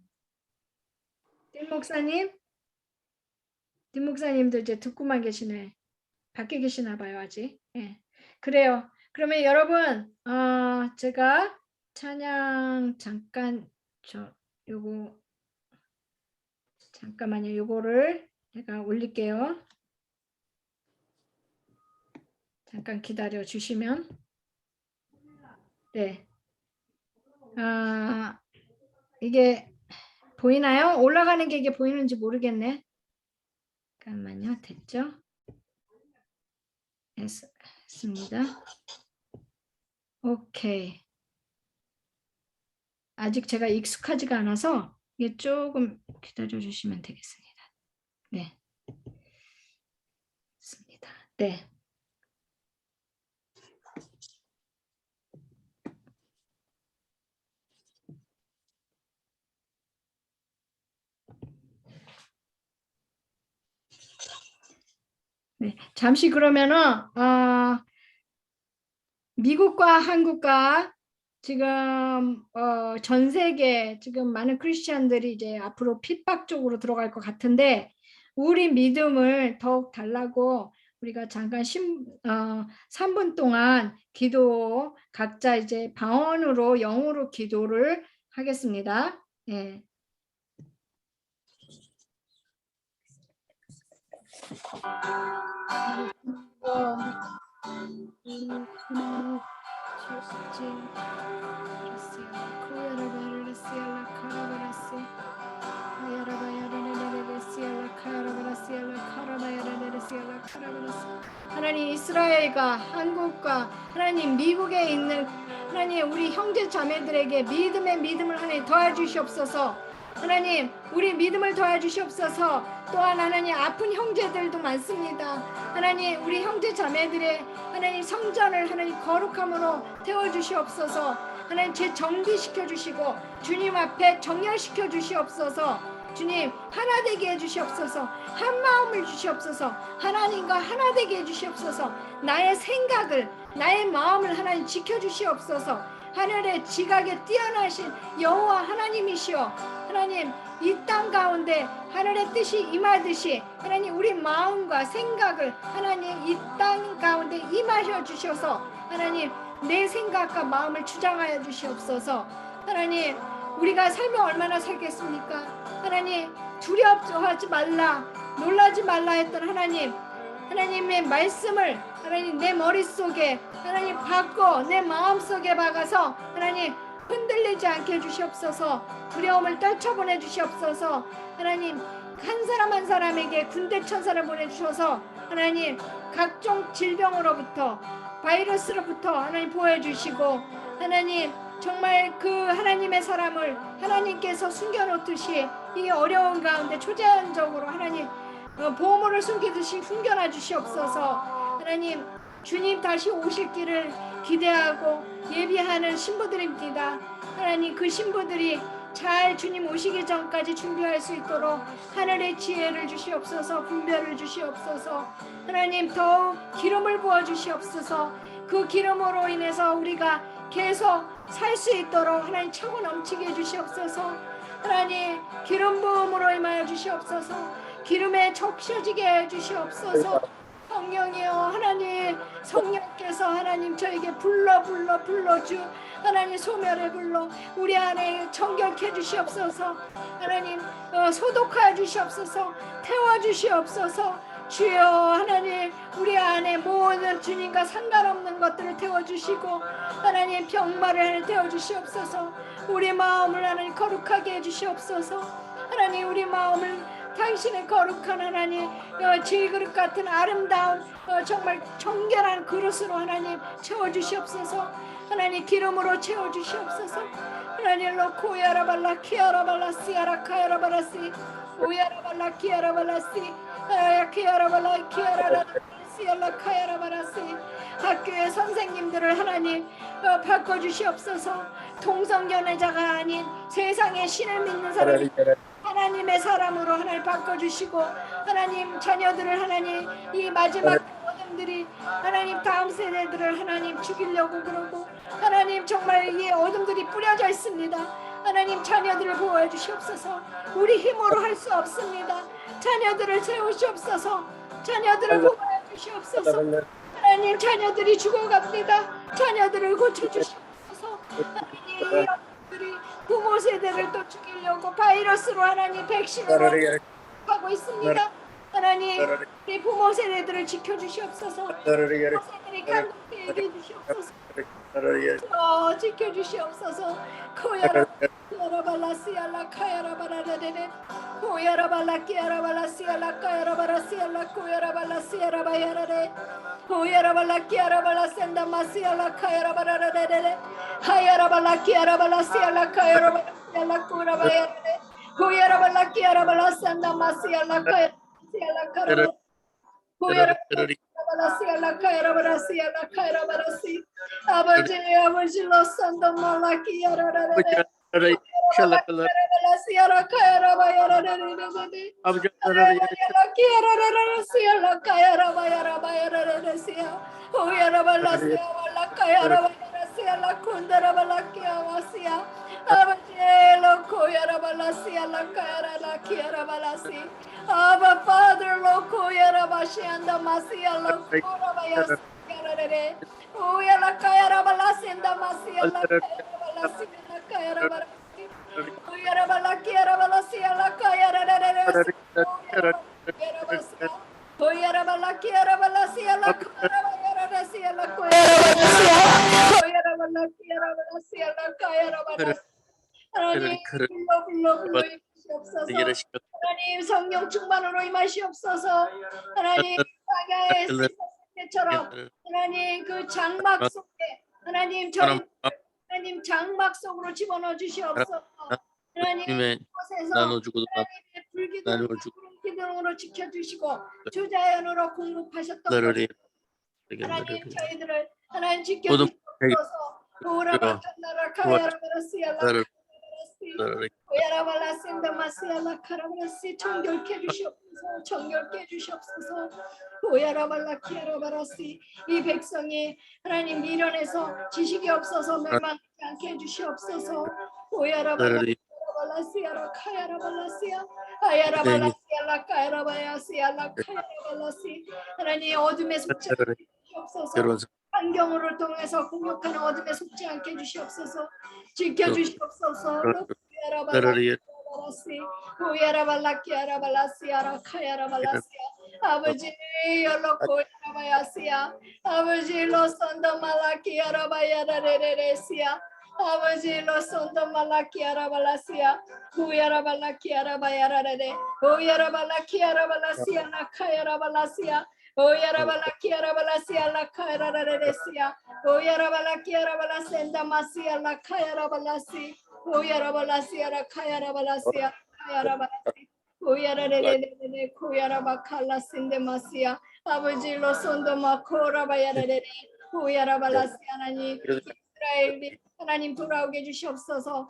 이제 듣고만 계시네. 밖에 계시나 봐요 아직. 예. 그래요. 그러면 여러분 제가 찬양 잠깐 요거 잠깐만요. 요거를 제가 올릴게요. 잠깐 기다려 주시면 네. 이게 보이나요? 올라가는 게 이게 보이는지 모르겠네. 잠깐만요. 됐죠? 했습니다. 오케이. 아직 제가 익숙하지가 않아서 이게 조금 기다려 주시면 되겠습니다. 네. 네. 네, 잠시 그러면은 미국과 한국과 지금 전 세계 지금 많은 크리스천들이 이제 앞으로 핍박 쪽으로 들어갈 것 같은데 우리 믿음을 더욱 달라고 우리가 잠깐 3분 동안 기도 각자 이제 방언으로 영어로 기도를 하겠습니다. 예. 하나님 이스라엘과 한국과 하나님 미국에 있는 하나님 우리 형제 자매들에게 믿음을 하나님 도와주시옵소서. 하나님 우리 믿음을 도와주시옵소서. 또한 하나님 아픈 형제들도 많습니다. 하나님 우리 형제 자매들의 하나님 성전을 하나님 거룩함으로 태워주시옵소서. 하나님 재정비시켜 주시고 주님 앞에 정렬시켜 주시옵소서. 주님 하나 되게 해주시옵소서. 한 마음을 주시옵소서. 하나님과 하나 되게 해주시옵소서. 나의 생각을 나의 마음을 하나님 지켜주시옵소서. 하늘의 지각에 뛰어나신 여호와 하나님이시여 하나님 이 땅 가운데 하늘의 뜻이 임하듯이 하나님 우리 마음과 생각을 하나님 이 땅 가운데 임하셔 주셔서 하나님 내 생각과 마음을 주장하여 주시옵소서. 하나님 우리가 살면 얼마나 살겠습니까? 하나님 두려워하지 말라, 놀라지 말라 했던 하나님, 하나님의 말씀을 하나님 내 머릿속에 하나님 박고 내 마음속에 박아서 하나님 흔들리지 않게 해주시옵소서. 두려움을 떨쳐보내 주시옵소서. 하나님 한 사람 한 사람에게 군대 천사를 보내주셔서 하나님 각종 질병으로부터 바이러스로부터 하나님 보호해주시고 하나님 정말 그 하나님의 사람을 하나님께서 숨겨놓듯이 이 어려운 가운데 초자연적으로 하나님 보물을 숨기듯이 숨겨놔 주시옵소서. 하나님 주님 다시 오실 길을 기대하고 예비하는 신부들입니다. 하나님 그 신부들이 잘 주님 오시기 전까지 준비할 수 있도록 하늘의 지혜를 주시옵소서. 분별을 주시옵소서. 하나님 더욱 기름을 부어 주시옵소서. 그 기름으로 인해서 우리가 계속 살 수 있도록 하나님 차고 넘치게 해주시옵소서. 하나님 기름 부음으로 임하여 주시옵소서. 기름에 적셔지게 해주시옵소서. 성령이여 하나님, 성령께서 하나님 저에게 불러주 하나님 소멸의 불로 우리 안에 정결케 해주시옵소서. 하나님 소독하여 주시옵소서. 태워주시옵소서. 주여 하나님 우리 안에 모든 주님과 상관없는 것들을 태워주시고 하나님 병마를 태워주시옵소서. 우리 마음을 하나님 거룩하게 해주시옵소서. 하나님 우리 마음을 당신의 거룩한 하나님 질그릇 같은 아름다운 정말 정결한 그릇으로 하나님 채워주시옵소서. 하나님 기름으로 채워주시옵소서. 하나님 로코야라발라 키아라발라 시아라 카야라발라시 오야라발라 키아라발라시 키아라발라 키아라라 시알라 카야라발라시 학교의 선생님들을 하나님 바꿔주시옵소서. 동성연애자가 아닌 세상의 신을 믿는 사람 하나님의 사람으로 하나님 바꿔주시고 하나님 자녀들을 하나님 이 마지막 어둠들이 하나님 다음 세대들을 하나님 죽이려고 그러고 하나님 정말 이 어둠들이 뿌려져 있습니다. 하나님 자녀들을 보호해 주시옵소서. 우리 힘으로 할 수 없습니다. 자녀들을 세우시옵소서. 자녀들을 보호해 주시옵소서. 하나님 자녀들이 죽어갑니다. 자녀들을 고쳐주시옵소서. 하나님 이들이 부모 세대를 또 죽이려고 바이러스로 하나님 백신으로 하고 있습니다. 하나님 우리 부모 세대들을 지켜주시옵소서. 부모 세대들이 감독해 얘기해 주시옵소서. 지켜주시옵소서. 코야라발라시알라 카야라바라데네 코야라발라키아라발라시알라 카야라바라시알라 코야라발라시아라바야라데 코야라발라키아라발라센다마시알라 카야라바라데네 하야라발라키아라발라시알라 카야라바라시알라 코라바야라데 코야라발라키아라발라센다마시알라 카야라바라시알라 카라바 코야라발라시알라 카야라바라시알라 카야라바라시 아버지 로산도 말라키아라라데 시아라 카야라바야라데네 시아라 카야라바야라바야라데시아 오야라발라시아라 카야라바야라시아라 콘다라발라키아와시아 아버지 로코야라발라시아라 카야라라키아라발라시 아바 파더 로코야라바시안다 마시아 로코라바야시아라레 오야라 카야라발라신다 마시아라 카야라발라시아라 카야라발라시 오야라발라키아라발라시아라 카야라라레 오야라발라키아라발라시아라 카야라바야라시아라 오야라발라키아라발라시아라 카야라바라시 하나님 불러 주시옵소서. 하나님 성령 충만으로 임하시옵소서. 하나님 사가의 때처럼 하나님 그 장막 속에 하나님 저희 하나님 장막 속으로 집어넣어 주시옵소서. 하나님 곳에서 하나님의 불기둥 기둥으로 지켜주시고 주자연으로 공급하셨던 하나님 저희들을 하나님 지켜주시옵소서. 오라바칸나라 카야라바라시알라 오야라발라신다 마시알라 카라바라시 정결케 주시옵소서. 정결케 주시옵소서. 오야라발라키아라바라시 이 백성이 하나님 미련해서 지식이 없어서 멸망하지 않게 해주시옵소서. 오야라발라시아라 카야라발라시아 아야라발라시알라 카야라바야시알라 카야라발라시 하나님 어둠에 속지 않게 해주시옵소서. 환경을 통해서 공격하는 어둠에 속지 않게 해주시옵소서. 지켜주시옵소서. 나라를 아버지 열로코야라바야시야 아버지 로선도 말라키야라바야라레레레시야 아버지 로선도 말라키야라발라시야 후야라발라키야라바야라레레 오야라발라키야라발라시야 나카야라발라시야 오야라발라키야라발라시야 나카야라레레시야 오야라발라키야라발라센다 마시야 나카야라발라시 오야라발라시야 나카야라발라시야 카야라발라시 오야라레레레레 코야라바칼라신데 마시야 아버지 로손도 마코라바야레레레 오야라발라시 하나님 이스라엘이 하나님 돌아오게 해주시옵소서.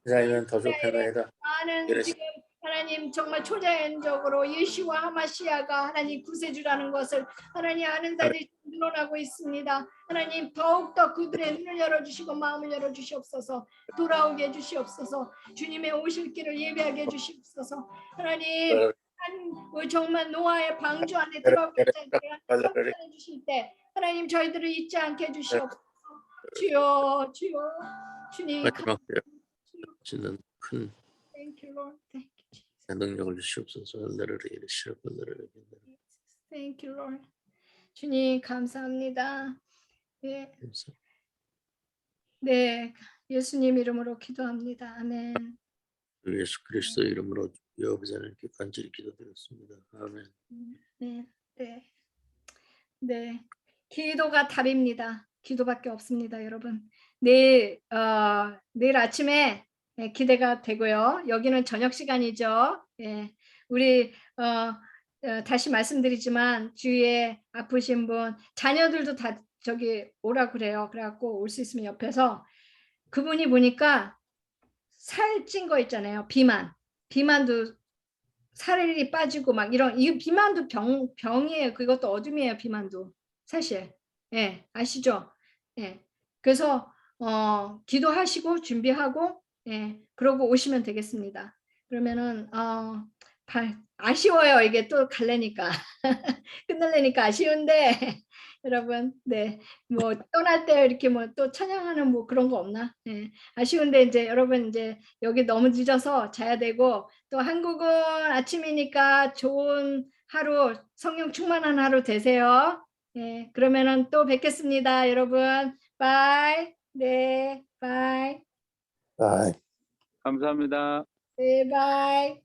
사이면 더 좋겠나이다. 많은 지금 하나님 정말 초자연적으로 예수와 하마시아가 하나님 구세주라는 것을 하나님 아는 자들이 늘어나고 있습니다. 하나님 더욱더 그들의 눈을 열어주시고 마음을 열어주시옵소서. 돌아오게 해주시옵소서. 주님의 오실 길을 예배하게 해주시옵소서. 하나님 정말 노아의 방주 안에 들어오게 해주실 때 하나님 저희들을 잊지 않게 해주시옵소서. 주여 주여 주님 마지막 주는 큰 Thank you, Lord. Thank you, Jesus. 능력을 주시옵소서. 나라를 이루시옵고 나라를 Thank you, Lord. 주님 감사합니다. 네, 네, 예수님 이름으로 기도합니다. 아멘. 예수 그리스도 이름으로 아버지 하나님께 간절히 기도드렸습니다. 아멘. 네, 네, 네. 기도가 답입니다. 기도밖에 없습니다, 여러분. 내일 아침에 기대가 되고요. 여기는 저녁 시간이죠. 예, 우리 다시 말씀드리지만 주위에 아프신 분, 자녀들도 다 저기 오라 그래요. 그래갖고 올 수 있으면 옆에서 그분이 보니까 살찐 거 있잖아요. 비만도 살이 빠지고 막 이런 이 비만도 병이에요. 그것도 어둠이에요. 비만도 사실. 예, 아시죠? 예. 그래서 기도하시고 준비하고 예, 그러고 오시면 되겠습니다. 그러면은 아쉬워요. 이게 또 갈래니까 끝날래니까 아쉬운데 여러분, 네, 뭐 떠날 때 이렇게 뭐 또 찬양하는 뭐 그런 거 없나? 네, 아쉬운데 이제 여러분 이제 여기 너무 늦어서 자야 되고 또 한국은 아침이니까 좋은 하루, 성령 충만한 하루 되세요. 네, 그러면은 또 뵙겠습니다, 여러분. 바이. 네, 바이. 바이. 감사합니다. 네, 바이.